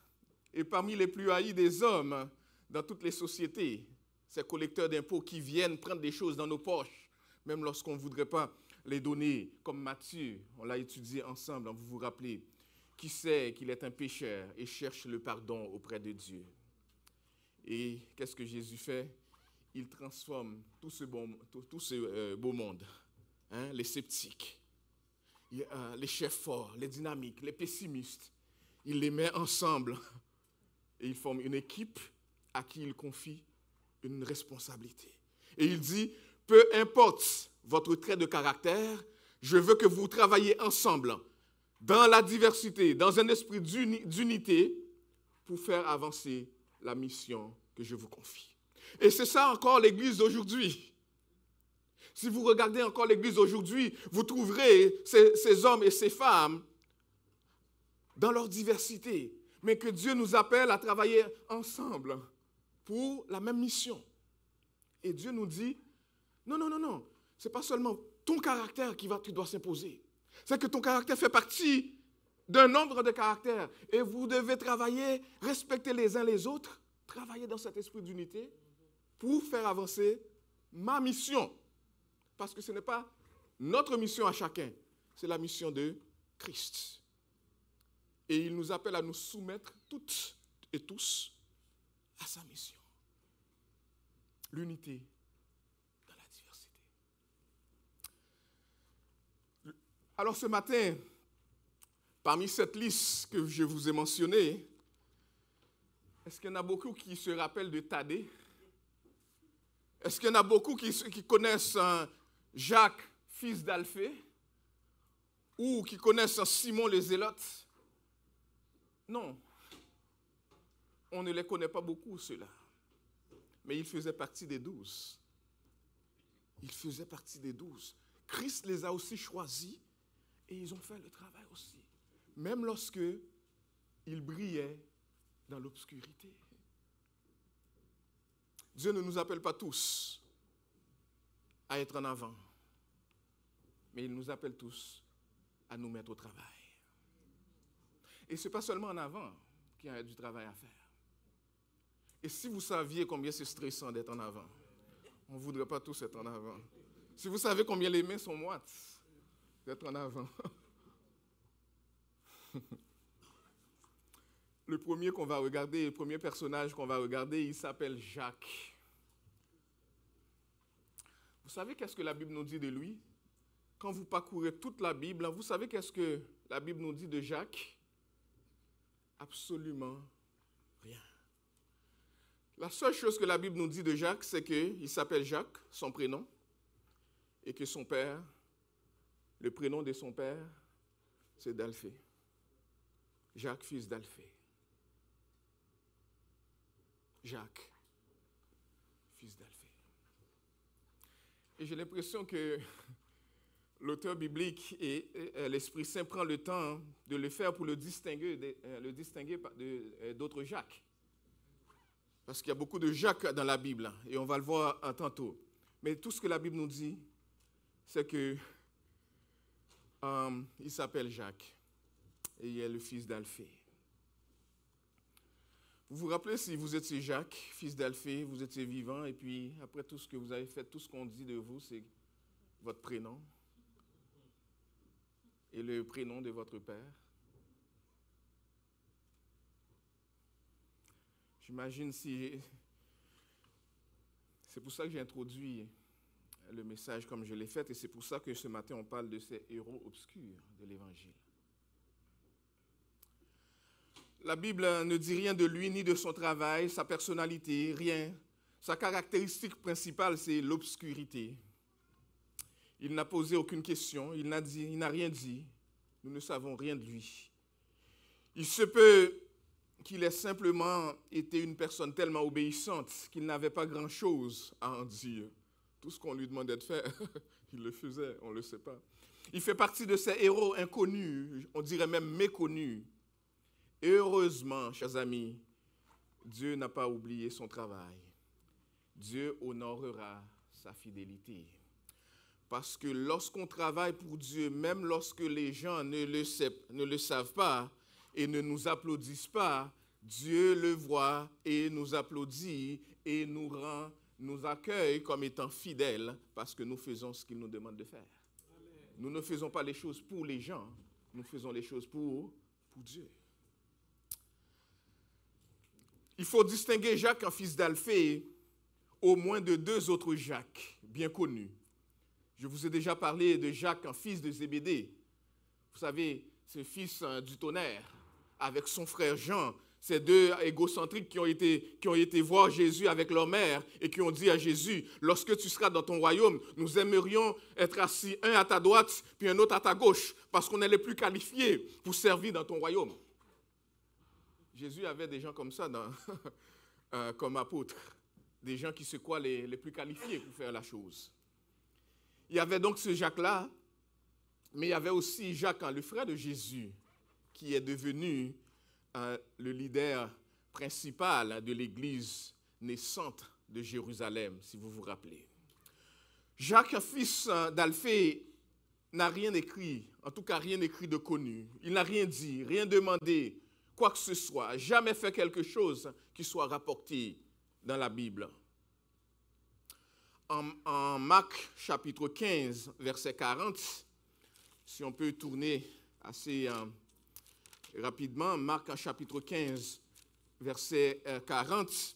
Et parmi les plus haïs des hommes dans toutes les sociétés, ces collecteurs d'impôts qui viennent prendre des choses dans nos poches, même lorsqu'on ne voudrait pas les donner, comme Matthieu, on l'a étudié ensemble, vous vous rappelez, qui sait qu'il est un pécheur et cherche le pardon auprès de Dieu. Et qu'est-ce que Jésus fait? Il transforme tout ce beau monde, les sceptiques, les chefs forts, les dynamiques, les pessimistes. Il les met ensemble et il forme une équipe à qui il confie une responsabilité. Et il dit, peu importe votre trait de caractère, je veux que vous travailliez ensemble, dans la diversité, dans un esprit d'unité, pour faire avancer la mission que je vous confie. Et c'est ça encore l'Église d'aujourd'hui. Si vous regardez encore l'Église d'aujourd'hui, vous trouverez ces hommes et ces femmes dans leur diversité, mais que Dieu nous appelle à travailler ensemble pour la même mission. Et Dieu nous dit, non, ce n'est pas seulement ton caractère qui doit s'imposer. C'est que ton caractère fait partie d'un nombre de caractères. Et vous devez travailler, respecter les uns les autres, travailler dans cet esprit d'unité pour faire avancer ma mission. Parce que ce n'est pas notre mission à chacun, c'est la mission de Christ. Et il nous appelle à nous soumettre toutes et tous à sa mission. L'unité dans la diversité. Alors ce matin, parmi cette liste que je vous ai mentionnée, est-ce qu'il y en a beaucoup qui se rappellent de Thaddée? Est-ce qu'il y en a beaucoup qui connaissent Jacques, fils d'Alphée? Ou qui connaissent Simon le Zélote? Non. On ne les connaît pas beaucoup, ceux-là. Mais ils faisaient partie des 12. Ils faisaient partie des 12. Christ les a aussi choisis et ils ont fait le travail aussi. Même lorsque ils brillaient dans l'obscurité. Dieu ne nous appelle pas tous à être en avant, mais il nous appelle tous à nous mettre au travail. Et ce n'est pas seulement en avant qu'il y a du travail à faire. Et si vous saviez combien c'est stressant d'être en avant, on ne voudrait pas tous être en avant. Si vous savez combien les mains sont moites d'être en avant. Le premier qu'on va regarder, le premier personnage qu'on va regarder, il s'appelle Jacques. Vous savez qu'est-ce que la Bible nous dit de lui? Quand vous parcourez toute la Bible, vous savez qu'est-ce que la Bible nous dit de Jacques? Absolument rien. La seule chose que la Bible nous dit de Jacques, c'est qu'il s'appelle Jacques, son prénom, et que son père, le prénom de son père, c'est d'Alphée. Jacques, fils d'Alphée. Jacques, fils d'Alphée. Et j'ai l'impression que l'auteur biblique et l'Esprit Saint prend le temps de le faire pour le distinguer d'autres Jacques. Parce qu'il y a beaucoup de Jacques dans la Bible, et on va le voir tantôt. Mais tout ce que la Bible nous dit, c'est que il s'appelle Jacques, et il est le fils d'Alphée. Vous vous rappelez, si vous étiez Jacques, fils d'Alphée, vous étiez vivant, et puis après tout ce que vous avez fait, tout ce qu'on dit de vous, c'est votre prénom et le prénom de votre père. J'imagine si... C'est pour ça que j'ai introduit le message comme je l'ai fait, et c'est pour ça que ce matin, on parle de ces héros obscurs de l'Évangile. La Bible ne dit rien de lui, ni de son travail, sa personnalité, rien. Sa caractéristique principale, c'est l'obscurité. Il n'a posé aucune question, il n'a rien dit. Nous ne savons rien de lui. Il se peut qu'il ait simplement été une personne tellement obéissante qu'il n'avait pas grand-chose à en dire. Tout ce qu'on lui demandait de faire, il le faisait, on ne le sait pas. Il fait partie de ces héros inconnus, on dirait même méconnus. Et heureusement, chers amis, Dieu n'a pas oublié son travail. Dieu honorera sa fidélité. Parce que lorsqu'on travaille pour Dieu, même lorsque les gens ne le savent pas et ne nous applaudissent pas, Dieu le voit et nous applaudit et nous accueille comme étant fidèles parce que nous faisons ce qu'il nous demande de faire. Amen. Nous ne faisons pas les choses pour les gens, nous faisons les choses pour Dieu. Il faut distinguer Jacques en fils d'Alphée au moins de deux autres Jacques bien connus. Je vous ai déjà parlé de Jacques en fils de Zébédée. Vous savez, ce fils du tonnerre avec son frère Jean, ces deux égocentriques qui ont été voir Jésus avec leur mère et qui ont dit à Jésus, lorsque tu seras dans ton royaume, nous aimerions être assis un à ta droite puis un autre à ta gauche parce qu'on est les plus qualifiés pour servir dans ton royaume. Jésus avait des gens comme ça comme apôtres, des gens qui se croient les plus qualifiés pour faire la chose. Il y avait donc ce Jacques-là, mais il y avait aussi Jacques, le frère de Jésus, qui est devenu le leader principal de l'église naissante de Jérusalem, si vous vous rappelez. Jacques, fils d'Alphée, n'a rien écrit en tout cas rien écrit de connu. Il n'a rien dit, rien demandé, quoi que ce soit, jamais fait quelque chose qui soit rapporté dans la Bible. En Marc chapitre 15, verset 40, si on peut tourner assez rapidement, Marc chapitre 15, verset 40.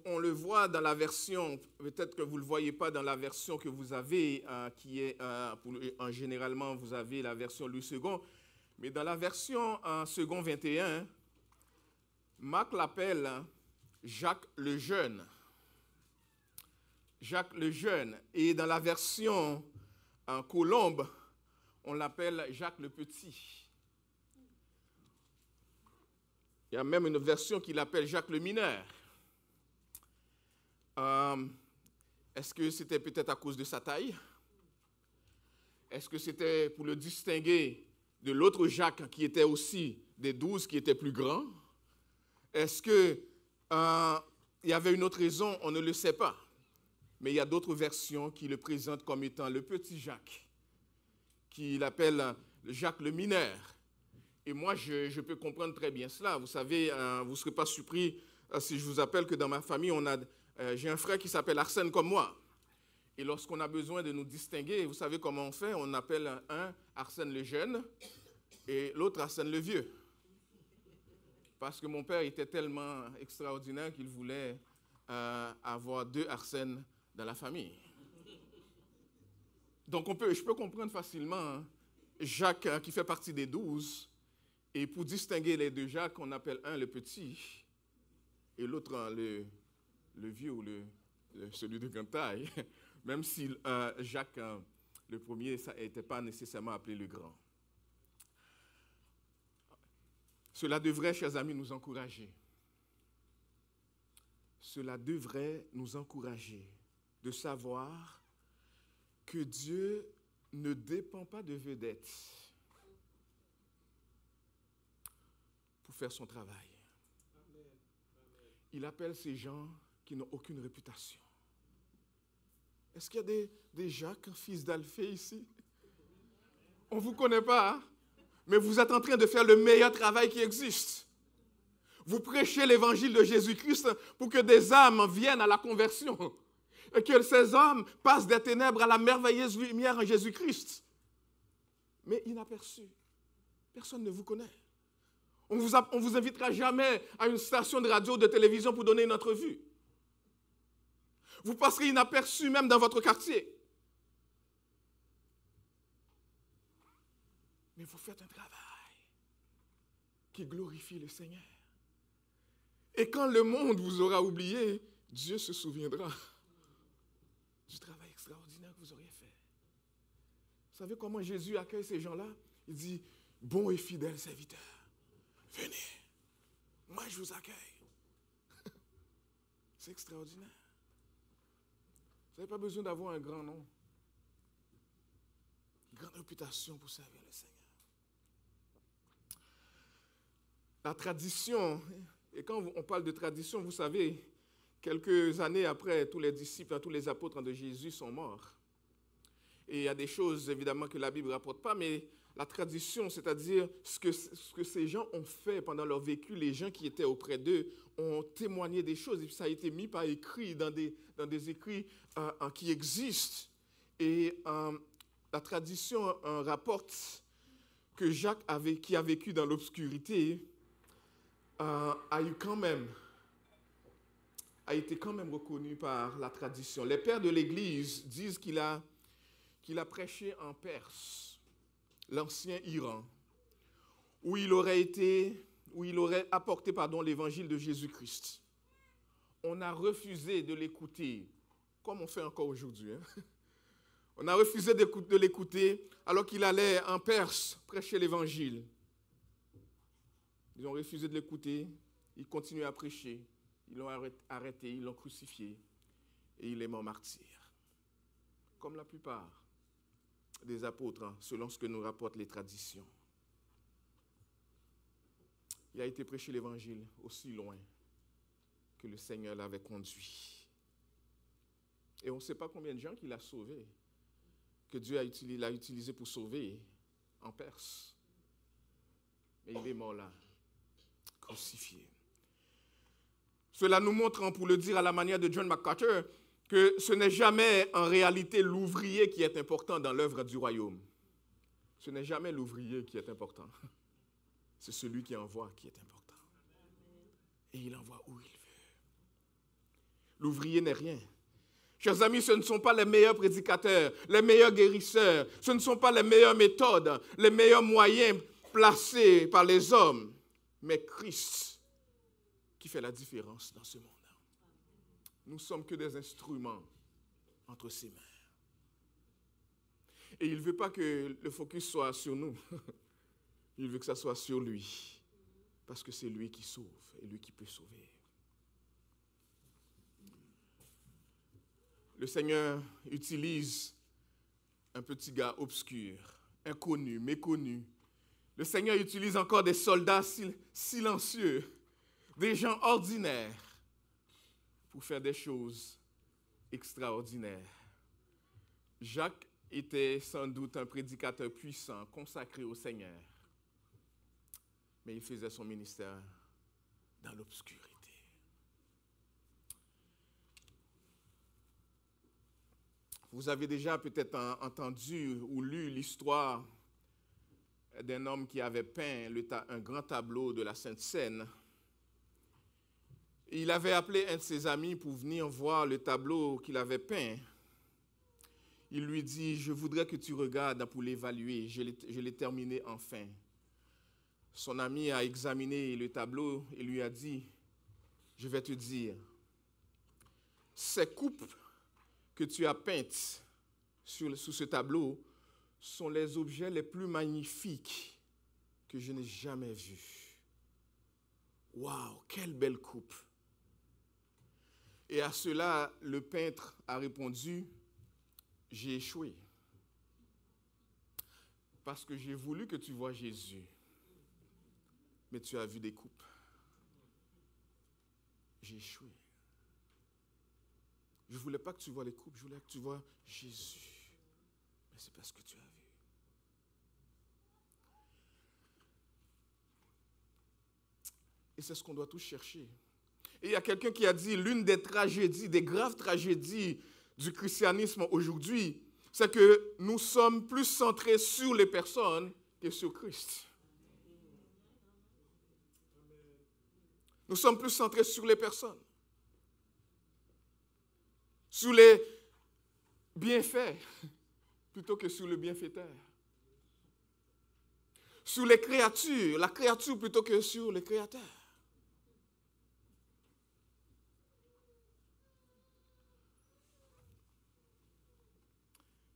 On le voit dans la version, peut-être que vous ne le voyez pas dans la version que vous avez, qui est, généralement, vous avez la version Louis II, mais dans la version second 21, Marc l'appelle Jacques le Jeune. Jacques le Jeune. Et dans la version Colombe, on l'appelle Jacques le Petit. Il y a même une version qui l'appelle Jacques le Mineur. Est-ce que c'était peut-être à cause de sa taille? Est-ce que c'était pour le distinguer de l'autre Jacques qui était aussi des 12, qui était plus grand? Est-ce qu'il y avait une autre raison? On ne le sait pas. Mais il y a d'autres versions qui le présentent comme étant le petit Jacques, qui l'appelle Jacques le Mineur. Et moi, je peux comprendre très bien cela. Vous savez, vous ne serez pas surpris si je vous appelle que dans ma famille, j'ai un frère qui s'appelle Arsène comme moi. Et lorsqu'on a besoin de nous distinguer, vous savez comment on fait? On appelle un Arsène le Jeune et l'autre Arsène le Vieux. Parce que mon père était tellement extraordinaire qu'il voulait avoir 2 Arsènes dans la famille. Donc je peux comprendre facilement Jacques qui fait partie des 12. Et pour distinguer les 2 Jacques, on appelle un le petit et l'autre le vieux ou celui de grande taille, même si Jacques, le premier, ça n'était pas nécessairement appelé le grand. Cela devrait, chers amis, nous encourager. Cela devrait nous encourager de savoir que Dieu ne dépend pas de vedettes pour faire son travail. Il appelle ces gens qui n'ont aucune réputation. Est-ce qu'il y a des Jacques, fils d'Alphée ici? On ne vous connaît pas, hein? Mais vous êtes en train de faire le meilleur travail qui existe. Vous prêchez l'évangile de Jésus-Christ pour que des âmes viennent à la conversion et que ces âmes passent des ténèbres à la merveilleuse lumière en Jésus-Christ. Mais inaperçus. Personne ne vous connaît. On ne vous invitera jamais à une station de radio ou de télévision pour donner une entrevue. Vous passerez inaperçu même dans votre quartier. Mais vous faites un travail qui glorifie le Seigneur. Et quand le monde vous aura oublié, Dieu se souviendra du travail extraordinaire que vous auriez fait. Vous savez comment Jésus accueille ces gens-là? Il dit, bon et fidèle serviteur, venez, moi je vous accueille. C'est extraordinaire. Vous n'avez pas besoin d'avoir un grand nom, une grande réputation pour servir le Seigneur. La tradition, et quand on parle de tradition, vous savez, quelques années après, tous les disciples, tous les apôtres de Jésus sont morts. Et il y a des choses, évidemment, que la Bible ne rapporte pas, mais la tradition, c'est-à-dire ce que ces gens ont fait pendant leur vécu, les gens qui étaient auprès d'eux ont témoigné des choses, et puis ça a été mis par écrit dans des écrits qui existent. Et la tradition rapporte que Jacques, qui a vécu dans l'obscurité, a été quand même reconnu par la tradition. Les pères de l'Église disent qu'il a prêché en Perse, l'ancien Iran, où il aurait apporté l'évangile de Jésus-Christ. On a refusé de l'écouter, comme on fait encore aujourd'hui. Hein? On a refusé de l'écouter alors qu'il allait en Perse prêcher l'évangile. Ils ont refusé de l'écouter, il continuait à prêcher, ils l'ont arrêté, ils l'ont crucifié et il est mort martyr. Comme la plupart des apôtres, hein, selon ce que nous rapportent les traditions. Il a été prêché l'évangile aussi loin que le Seigneur l'avait conduit. Et on ne sait pas combien de gens qu'il a sauvés, que Dieu l'a utilisé pour sauver en Perse. Mais il est mort là, crucifié. Cela nous montre, pour le dire à la manière de John MacArthur, que ce n'est jamais en réalité l'ouvrier qui est important dans l'œuvre du royaume. Ce n'est jamais l'ouvrier qui est important. C'est celui qui envoie qui est important. Et il envoie où il veut. L'ouvrier n'est rien. Chers amis, ce ne sont pas les meilleurs prédicateurs, les meilleurs guérisseurs, ce ne sont pas les meilleures méthodes, les meilleurs moyens placés par les hommes, mais Christ qui fait la différence dans ce monde. Nous ne sommes que des instruments entre ses mains. Et il ne veut pas que le focus soit sur nous. Il veut que ça soit sur lui. Parce que c'est lui qui sauve et lui qui peut sauver. Le Seigneur utilise un petit gars obscur, inconnu, méconnu. Le Seigneur utilise encore des soldats silencieux, des gens ordinaires, pour faire des choses extraordinaires. Jacques était sans doute un prédicateur puissant, consacré au Seigneur. Mais il faisait son ministère dans l'obscurité. Vous avez déjà peut-être entendu ou lu l'histoire d'un homme qui avait peint un grand tableau de la Sainte Seine. Il avait appelé un de ses amis pour venir voir le tableau qu'il avait peint. Il lui dit, je voudrais que tu regardes pour l'évaluer, je l'ai terminé enfin. Son ami a examiné le tableau et lui a dit, je vais te dire, ces coupes que tu as peintes sous ce tableau sont les objets les plus magnifiques que je n'ai jamais vus. Waouh, quelle belle coupe! Et à cela, le peintre a répondu, j'ai échoué. Parce que j'ai voulu que tu vois Jésus, mais tu as vu des coupes. J'ai échoué. Je ne voulais pas que tu vois les coupes, je voulais que tu vois Jésus. Mais c'est parce que tu as vu. Et c'est ce qu'on doit tous chercher. Et il y a quelqu'un qui a dit, l'une des tragédies, des graves tragédies du christianisme aujourd'hui, c'est que nous sommes plus centrés sur les personnes que sur Christ. Nous sommes plus centrés sur les personnes, sur les bienfaits, plutôt que sur le bienfaiteur. Sur les créatures, la créature plutôt que sur le créateur.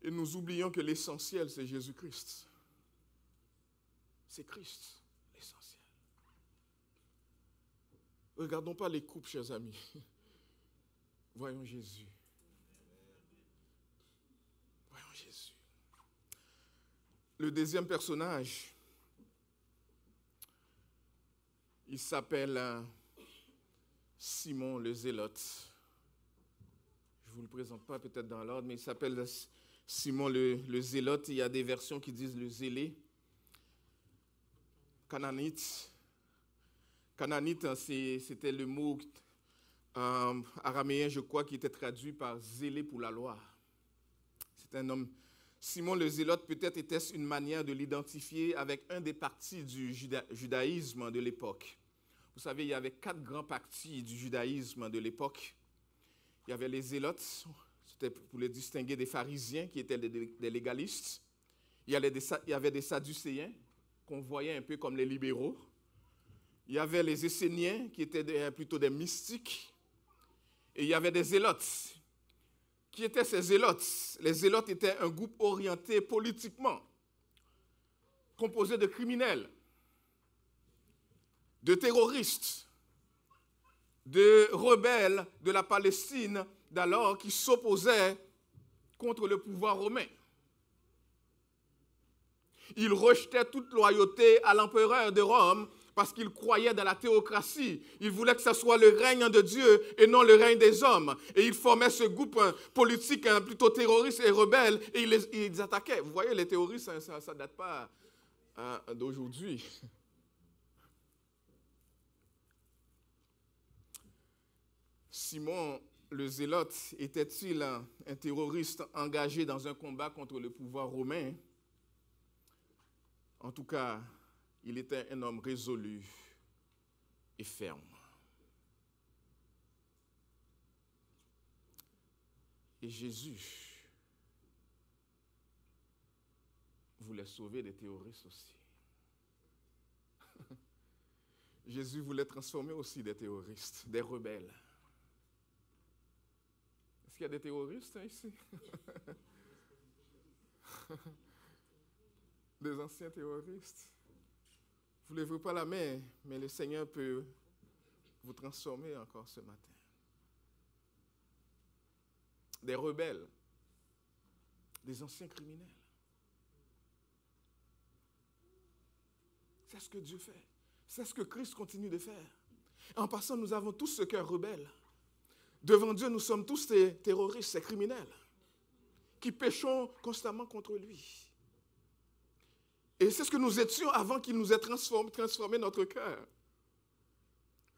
Et nous oublions que l'essentiel, c'est Jésus-Christ. C'est Christ, l'essentiel. Regardons pas les coupes, chers amis. Voyons Jésus. Voyons Jésus. Le deuxième personnage, il s'appelle Simon le Zélote. Je ne vous le présente pas peut-être dans l'ordre, mais il s'appelle Simon le Zélote. Il y a des versions qui disent le zélé. Cananite. Cananite, c'était le mot araméen, je crois, qui était traduit par zélé pour la loi. C'est un homme. Simon le Zélote, peut-être était-ce une manière de l'identifier avec un des partis du judaïsme de l'époque. Vous savez, il y avait 4 grands partis du judaïsme de l'époque. Il y avait les Zélotes, c'était pour les distinguer des pharisiens qui étaient des légalistes. Il y avait des sadducéens qu'on voyait un peu comme les libéraux. Il y avait les esséniens qui étaient plutôt des mystiques. Et il y avait des zélotes. Qui étaient ces zélotes? Les zélotes étaient un groupe orienté politiquement, composé de criminels, de terroristes, de rebelles de la Palestine d'alors qui s'opposaient contre le pouvoir romain. Ils rejetaient toute loyauté à l'empereur de Rome parce qu'il croyait dans la théocratie. Il voulait que ce soit le règne de Dieu et non le règne des hommes. Et il formait ce groupe politique plutôt terroriste et rebelle et ils les attaquaient. Vous voyez, les terroristes, ça ne date pas d'aujourd'hui. Simon le Zélote était-il un terroriste engagé dans un combat contre le pouvoir romain? En tout cas, il était un homme résolu et ferme. Et Jésus voulait sauver des terroristes aussi. Jésus voulait transformer aussi des terroristes, des rebelles. Est-ce qu'il y a des terroristes ici? Des anciens terroristes. Vous ne lèverez pas la main, mais le Seigneur peut vous transformer encore ce matin. Des rebelles, des anciens criminels. C'est ce que Dieu fait. C'est ce que Christ continue de faire. En passant, nous avons tous ce cœur rebelle. Devant Dieu, nous sommes tous des terroristes, des criminels, qui péchons constamment contre lui. Et c'est ce que nous étions avant qu'il nous ait transformé notre cœur.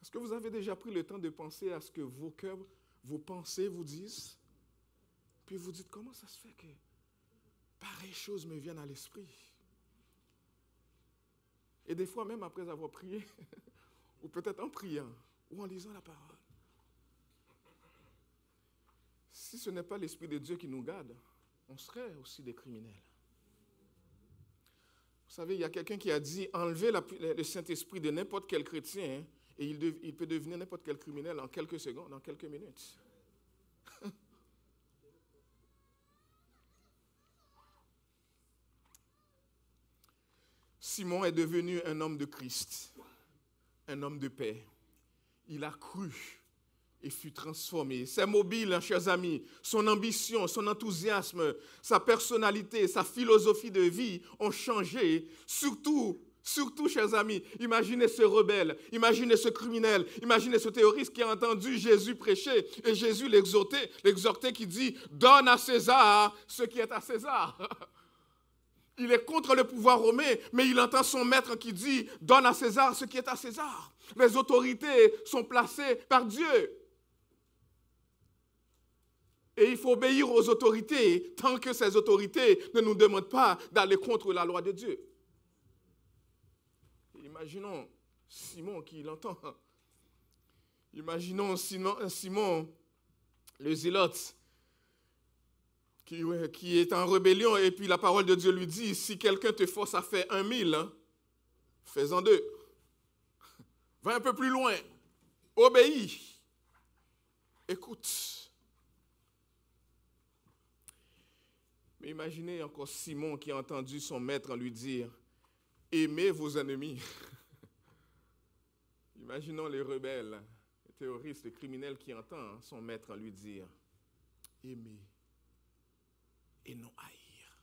Est-ce que vous avez déjà pris le temps de penser à ce que vos cœurs, vos pensées vous disent? Puis vous dites, comment ça se fait que pareilles choses me viennent à l'esprit? Et des fois, même après avoir prié, ou peut-être en priant, ou en lisant la parole. Si ce n'est pas l'Esprit de Dieu qui nous garde, on serait aussi des criminels. Vous savez, il y a quelqu'un qui a dit, enlevez le Saint-Esprit de n'importe quel chrétien, et il peut devenir n'importe quel criminel en quelques secondes, en quelques minutes. Simon est devenu un homme de Christ, un homme de paix. Il a cru et fut transformé. C'est mobile, chers amis. Son ambition, son enthousiasme, sa personnalité, sa philosophie de vie ont changé. Surtout, chers amis, imaginez ce rebelle, imaginez ce criminel, imaginez ce terroriste qui a entendu Jésus prêcher et Jésus l'exhortait qui dit « Donne à César ce qui est à César ». Il est contre le pouvoir romain, mais il entend son maître qui dit « Donne à César ce qui est à César ». Les autorités sont placées par Dieu. Et il faut obéir aux autorités tant que ces autorités ne nous demandent pas d'aller contre la loi de Dieu. Imaginons Simon qui l'entend. Imaginons Simon, le Zélote, qui est en rébellion, et puis la parole de Dieu lui dit, si quelqu'un te force à faire 1000, fais-en 2. Va un peu plus loin. Obéis. Écoute. Mais imaginez encore Simon qui a entendu son maître lui dire, aimez vos ennemis. Imaginons les rebelles, les terroristes, les criminels qui entendent son maître lui dire, aimez et non haïr.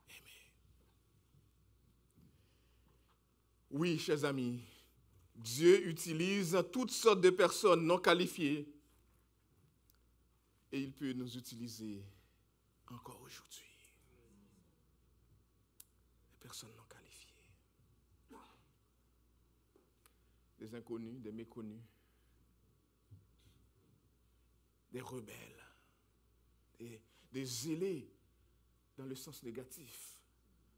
Aimez. Oui, chers amis, Dieu utilise toutes sortes de personnes non qualifiées et il peut nous utiliser encore aujourd'hui. Des personnes non qualifiées. Des inconnus, des méconnus. Des rebelles. Des zélés dans le sens négatif.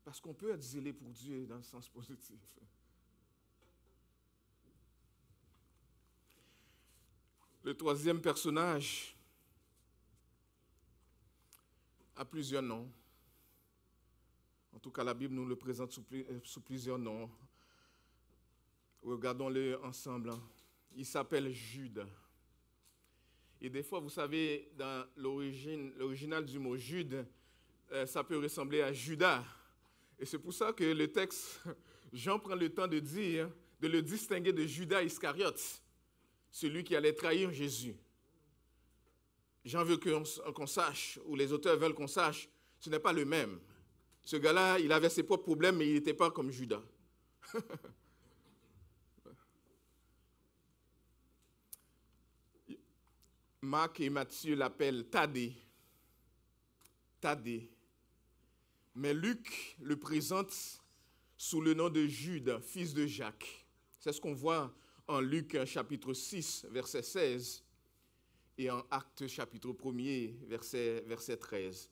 Parce qu'on peut être zélé pour Dieu dans le sens positif. Le troisième personnage a plusieurs noms. En tout cas, la Bible nous le présente sous plusieurs noms. Regardons-le ensemble. Il s'appelle Jude. Et des fois, vous savez, dans l'original du mot Jude, ça peut ressembler à Judas. Et c'est pour ça que le texte, Jean prend le temps de le distinguer de Judas Iscariote, celui qui allait trahir Jésus. Jean veut qu'on sache, ou les auteurs veulent qu'on sache, ce n'est pas le même. Ce gars-là, il avait ses propres problèmes, mais il n'était pas comme Judas. Marc et Matthieu l'appellent Thaddée. Thaddée. Mais Luc le présente sous le nom de Jude, fils de Jacques. C'est ce qu'on voit en Luc chapitre 6, verset 16, et en Actes chapitre 1er, verset 13.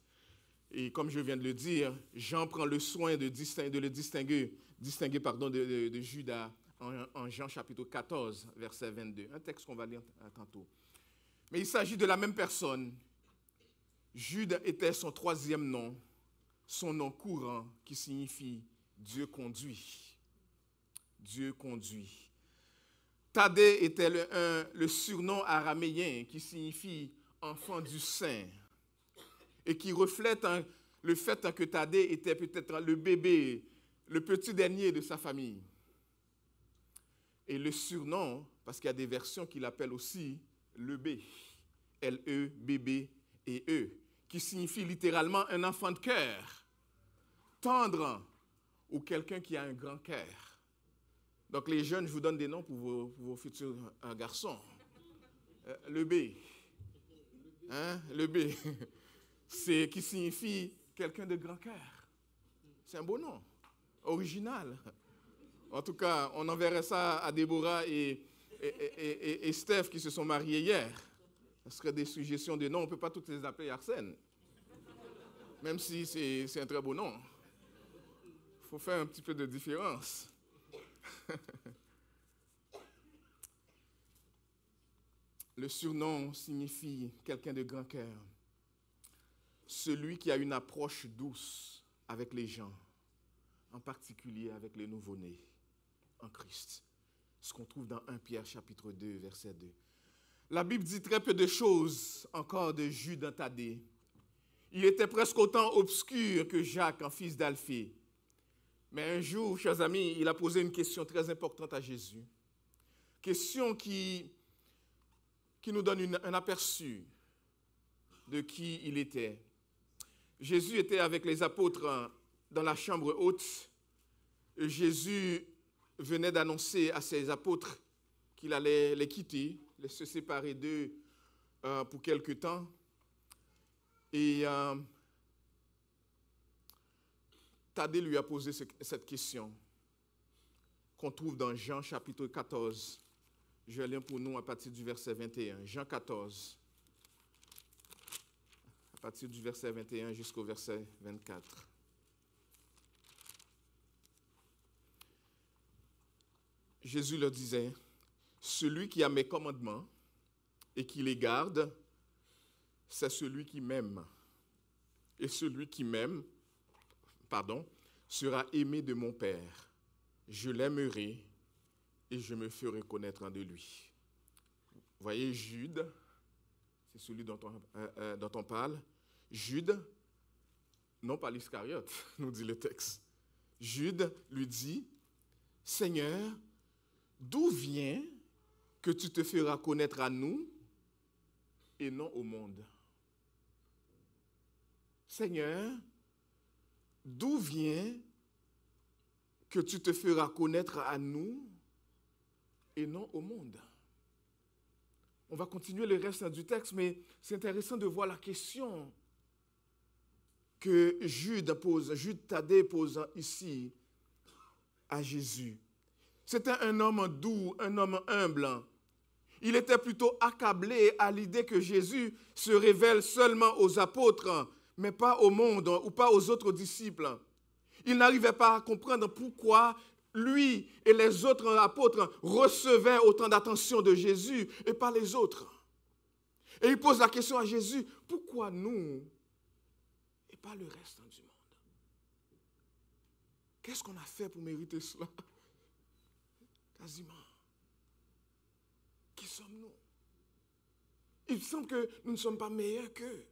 Et comme je viens de le dire, Jean prend le soin de le distinguer de Judas en Jean chapitre 14, verset 22. Un texte qu'on va lire tantôt. Mais il s'agit de la même personne. Jude était son troisième nom, son nom courant qui signifie Dieu conduit. Dieu conduit. Thaddée était le surnom araméen qui signifie enfant du Saint et qui reflète le fait que Thaddée était peut-être le bébé, le petit dernier de sa famille. Et le surnom, parce qu'il y a des versions qui l'appellent aussi le B, L-E-B-B et E, qui signifie littéralement un enfant de cœur, tendre ou quelqu'un qui a un grand cœur. Donc les jeunes, je vous donne des noms pour vos futurs garçons. Le B, le B, c'est qui signifie quelqu'un de grand cœur. C'est un beau nom, original. En tout cas, on enverrait ça à Déborah et Steph qui se sont mariés hier. Ce serait des suggestions de noms, on ne peut pas toutes les appeler Arsène. Même si c'est un très beau nom. Il faut faire un petit peu de différence. Le surnom signifie quelqu'un de grand cœur. Celui qui a une approche douce avec les gens, en particulier avec les nouveau-nés en Christ. Ce qu'on trouve dans 1 Pierre chapitre 2, verset 2. La Bible dit très peu de choses encore de Jude Thaddée. Il était presque autant obscur que Jacques, en fils d'Alphée. Mais un jour, chers amis, il a posé une question très importante à Jésus. Question qui nous donne un aperçu de qui il était. Jésus était avec les apôtres dans la chambre haute. Et Jésus venait d'annoncer à ses apôtres qu'il allait les quitter, se séparer d'eux pour quelque temps. Et Thaddée lui a posé cette question qu'on trouve dans Jean chapitre 14. Je vais lire pour nous à partir du verset 21. Jean 14, à partir du verset 21 jusqu'au verset 24. Jésus leur disait, « Celui qui a mes commandements et qui les garde, c'est celui qui m'aime. Et celui qui m'aime, sera aimé de mon Père. Je l'aimerai et je me ferai connaître de lui. » Vous voyez, Jude, c'est celui dont on parle. Jude, non pas l'Iscariote, nous dit le texte. Jude lui dit, « Seigneur, d'où vient que tu te feras connaître à nous et non au monde? » Seigneur, d'où vient que tu te feras connaître à nous et non au monde? On va continuer le reste du texte, mais c'est intéressant de voir la question que Jude Thaddée pose ici à Jésus. C'était un homme doux, un homme humble. Il était plutôt accablé à l'idée que Jésus se révèle seulement aux apôtres, mais pas au monde ou pas aux autres disciples. Il n'arrivait pas à comprendre pourquoi lui et les autres apôtres recevaient autant d'attention de Jésus et pas les autres. Et il pose la question à Jésus, pourquoi nous et pas le reste du monde? Qu'est-ce qu'on a fait pour mériter cela? Quasiment. Qui sommes-nous? Il semble que nous ne sommes pas meilleurs qu'eux.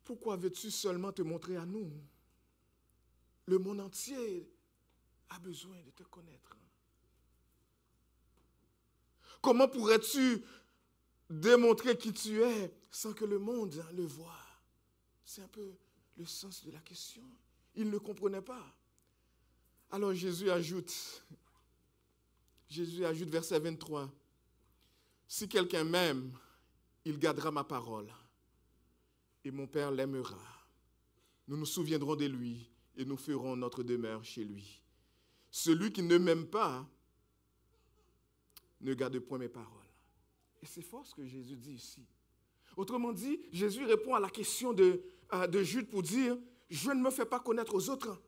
Pourquoi veux-tu seulement te montrer à nous? Le monde entier a besoin de te connaître. Comment pourrais-tu démontrer qui tu es sans que le monde le voie? C'est un peu le sens de la question. Il ne comprenait pas. Alors Jésus ajoute, verset 23, « Si quelqu'un m'aime, il gardera ma parole, et mon Père l'aimera. Nous nous souviendrons de lui, et nous ferons notre demeure chez lui. Celui qui ne m'aime pas ne garde point mes paroles. » Et c'est fort ce que Jésus dit ici. Autrement dit, Jésus répond à la question de Jude pour dire, « Je ne me fais pas connaître aux autres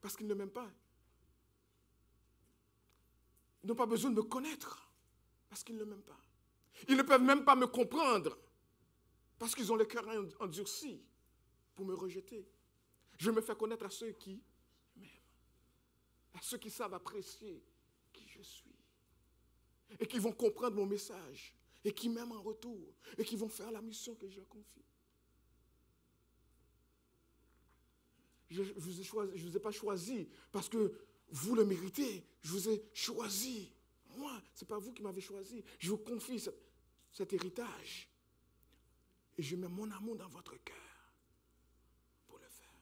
parce qu'ils ne m'aiment pas. Ils n'ont pas besoin de me connaître parce qu'ils ne m'aiment pas. Ils ne peuvent même pas me comprendre parce qu'ils ont le cœur endurci pour me rejeter. Je me fais connaître à ceux qui m'aiment, à ceux qui savent apprécier qui je suis et qui vont comprendre mon message et qui m'aiment en retour et qui vont faire la mission que je leur confie. Je ne vous ai pas choisi parce que vous le méritez. Je vous ai choisi. Moi, ce n'est pas vous qui m'avez choisi. Je vous confie cet héritage. Et je mets mon amour dans votre cœur pour le faire.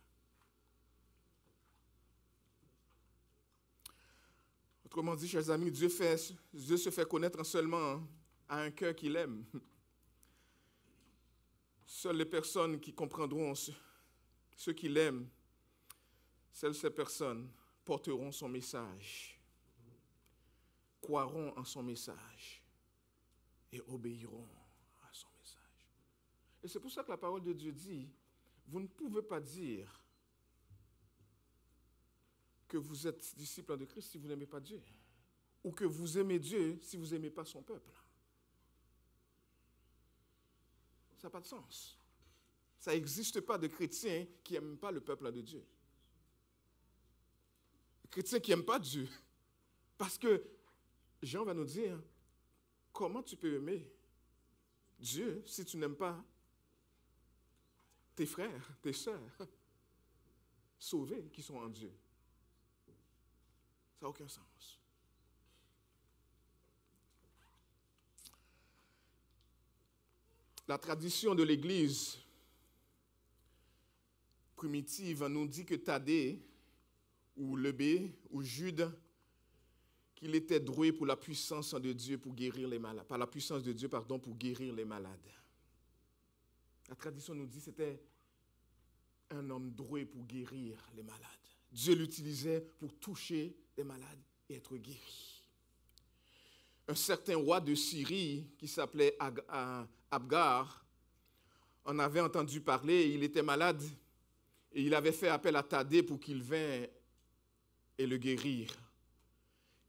Autrement dit, chers amis, Dieu se fait connaître seulement à un cœur qu'il aime. Seules les personnes qui comprendront ceux qu'il aime, seules ces personnes porteront son message, croiront en son message et obéiront à son message. Et c'est pour ça que la parole de Dieu dit, vous ne pouvez pas dire que vous êtes disciple de Christ si vous n'aimez pas Dieu, ou que vous aimez Dieu si vous n'aimez pas son peuple. Ça n'a pas de sens. Ça n'existe pas de chrétien qui n'aime pas le peuple de Dieu. Chrétien qui n'aime pas Dieu. Parce que Jean va nous dire, comment tu peux aimer Dieu si tu n'aimes pas tes frères, tes sœurs sauvés qui sont en Dieu? Ça n'a aucun sens. La tradition de l'Église primitive nous dit que Thaddée, ou Lebé, ou Jude, qu'il était doué pour la puissance de Dieu pour guérir les malades, par la puissance de Dieu, pardon, pour guérir les malades. La tradition nous dit que c'était un homme doué pour guérir les malades. Dieu l'utilisait pour toucher les malades et être guéri. Un certain roi de Syrie qui s'appelait Abgar en avait entendu parler, il était malade et il avait fait appel à Thaddée pour qu'il vînt et le guérir.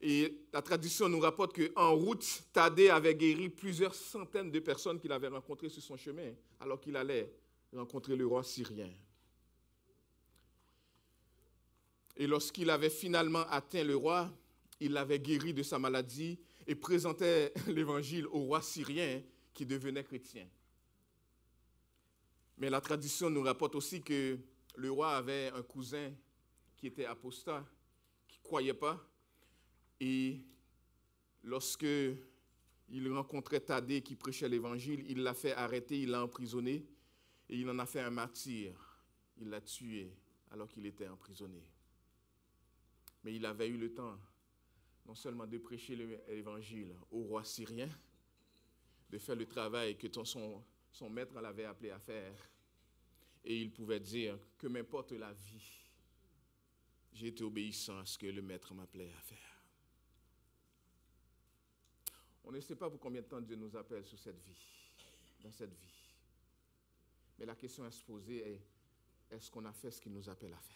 Et la tradition nous rapporte qu'en route, Thaddée avait guéri plusieurs centaines de personnes qu'il avait rencontrées sur son chemin, alors qu'il allait rencontrer le roi syrien. Et lorsqu'il avait finalement atteint le roi, il l'avait guéri de sa maladie et présentait l'évangile au roi syrien qui devenait chrétien. Mais la tradition nous rapporte aussi que le roi avait un cousin qui était apostat, qui ne croyait pas. Et lorsque il rencontrait Thaddée qui prêchait l'évangile, il l'a fait arrêter, il l'a emprisonné et il en a fait un martyr. Il l'a tué alors qu'il était emprisonné. Mais il avait eu le temps non seulement de prêcher l'évangile au roi syrien, de faire le travail que son maître l'avait appelé à faire. Et il pouvait dire que m'importe la vie, j'ai été obéissant à ce que le maître m'appelait à faire. On ne sait pas pour combien de temps Dieu nous appelle sur cette vie, dans cette vie. Mais la question à se poser est, est-ce qu'on a fait ce qu'il nous appelle à faire?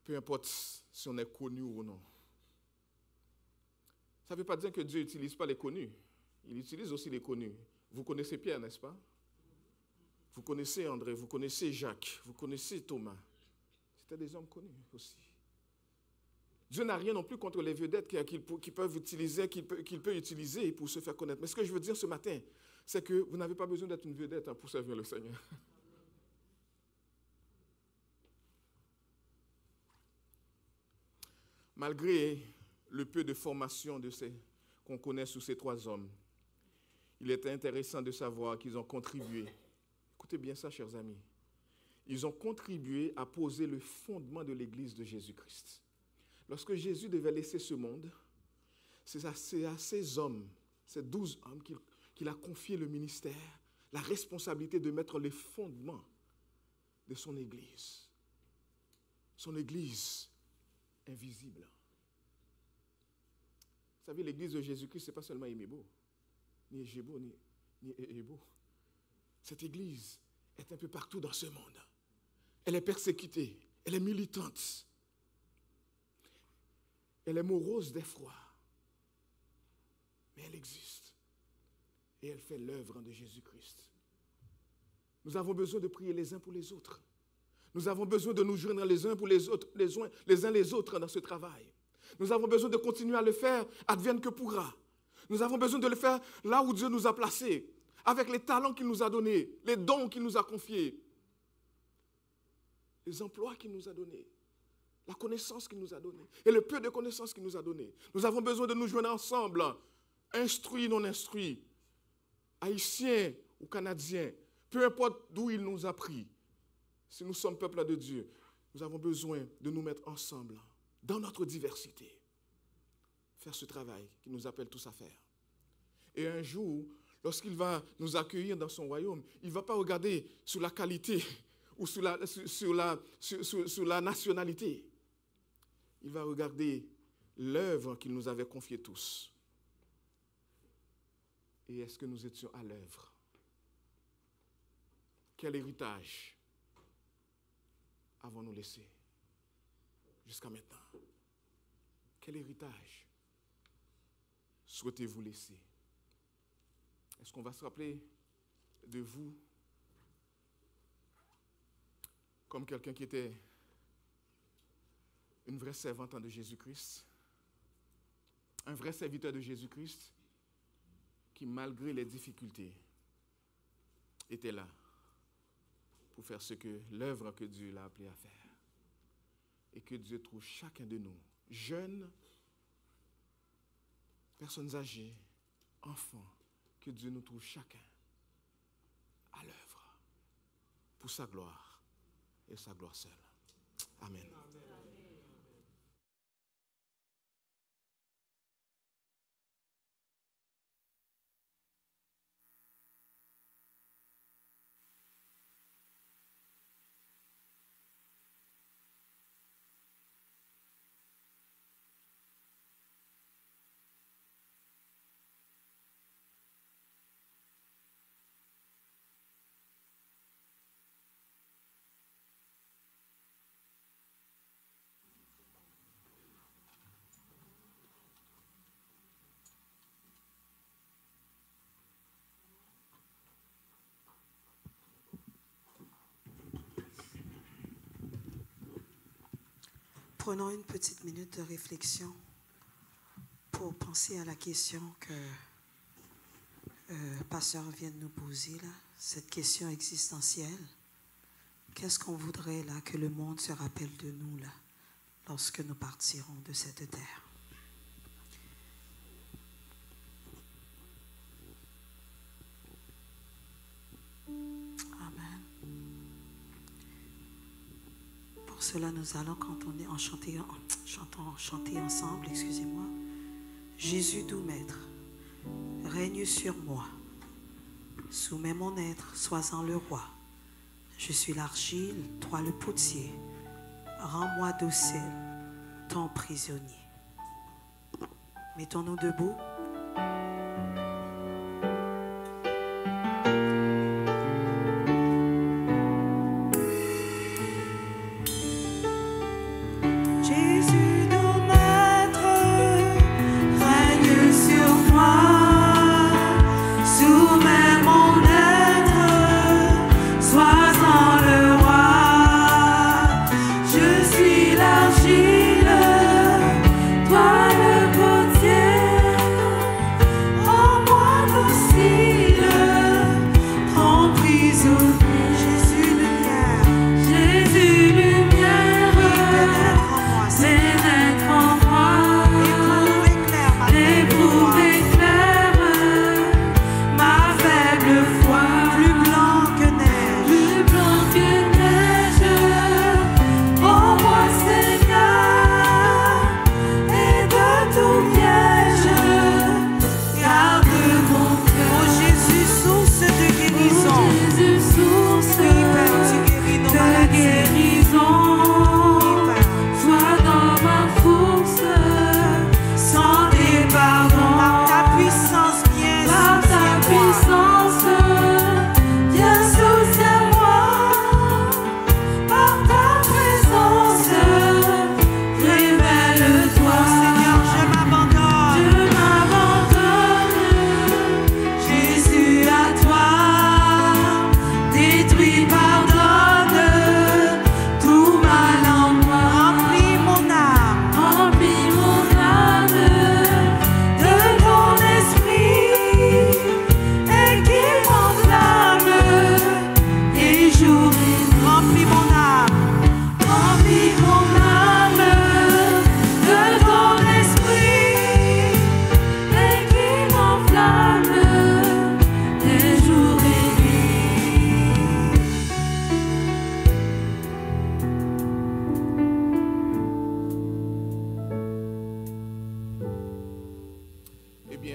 Peu importe si on est connu ou non. Ça ne veut pas dire que Dieu n'utilise pas les connus. Il utilise aussi les connus. Vous connaissez Pierre, n'est-ce pas? Vous connaissez André, vous connaissez Jacques, vous connaissez Thomas. C'était des hommes connus aussi. Dieu n'a rien non plus contre les vedettes qu'il peut utiliser pour se faire connaître. Mais ce que je veux dire ce matin, c'est que vous n'avez pas besoin d'être une vedette pour servir le Seigneur. Malgré le peu de formation qu'on connaît sur ces trois hommes, il est intéressant de savoir qu'ils ont contribué. Écoutez bien ça, chers amis. ils ont contribué à poser le fondement de l'Église de Jésus-Christ. Lorsque Jésus devait laisser ce monde, c'est à ces hommes, ces 12 hommes qu'il a confié le ministère, la responsabilité de mettre les fondements de son Église. Son Église invisible. Vous savez, l'Église de Jésus-Christ, ce n'est pas seulement Emebo, ni Ejebo, ni Ebo. Cette Église est un peu partout dans ce monde. Elle est persécutée, elle est militante, elle est morose d'effroi, mais elle existe et elle fait l'œuvre de Jésus-Christ. Nous avons besoin de prier les uns pour les autres. Nous avons besoin de nous joindre les uns pour les autres, les uns les autres dans ce travail. Nous avons besoin de continuer à le faire, advienne que pourra. Nous avons besoin de le faire là où Dieu nous a placés, avec les talents qu'il nous a donnés, les dons qu'il nous a confiés, les emplois qu'il nous a donnés, la connaissance qu'il nous a donnée et le peu de connaissances qu'il nous a donné. Nous avons besoin de nous joindre ensemble, instruits, non instruits, haïtiens ou canadiens, peu importe d'où il nous a pris. Si nous sommes peuple de Dieu, nous avons besoin de nous mettre ensemble, dans notre diversité, faire ce travail qu'il nous appelle tous à faire. Et un jour, lorsqu'il va nous accueillir dans son royaume, il ne va pas regarder sur la qualité ou sur la nationalité. Il va regarder l'œuvre qu'il nous avait confiée tous. Et est-ce que nous étions à l'œuvre? Quel héritage avons-nous laissé jusqu'à maintenant? Quel héritage souhaitez-vous laisser? Est-ce qu'on va se rappeler de vous comme quelqu'un qui était une vraie servante de Jésus-Christ, un vrai serviteur de Jésus-Christ qui, malgré les difficultés, était là pour faire l'œuvre que Dieu l'a appelé à faire. Et que Dieu trouve chacun de nous, jeunes, personnes âgées, enfants, que Dieu nous trouve chacun à l'œuvre pour sa gloire et sa gloire seule. Amen. Prenons une petite minute de réflexion pour penser à la question que Pasteur vient de nous poser, là, cette question existentielle. Qu'est-ce qu'on voudrait là que le monde se rappelle de nous là, lorsque nous partirons de cette terre? Amen. Pour cela, nous allons chanter ensemble, excusez-moi. Jésus doux maître, règne sur moi. Soumets mon être, sois-en le roi. Je suis l'argile, toi le potier. Rends-moi docile, ton prisonnier. Mettons-nous debout. Toi le potier,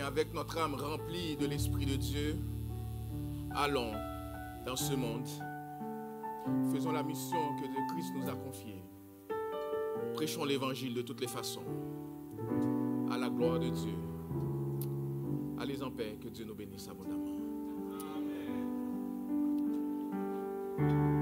bien, avec notre âme remplie de l'Esprit de Dieu, allons dans ce monde. Faisons la mission que Christ nous a confiée. Prêchons l'Évangile de toutes les façons, à la gloire de Dieu. Allez en paix, que Dieu nous bénisse abondamment. Amen.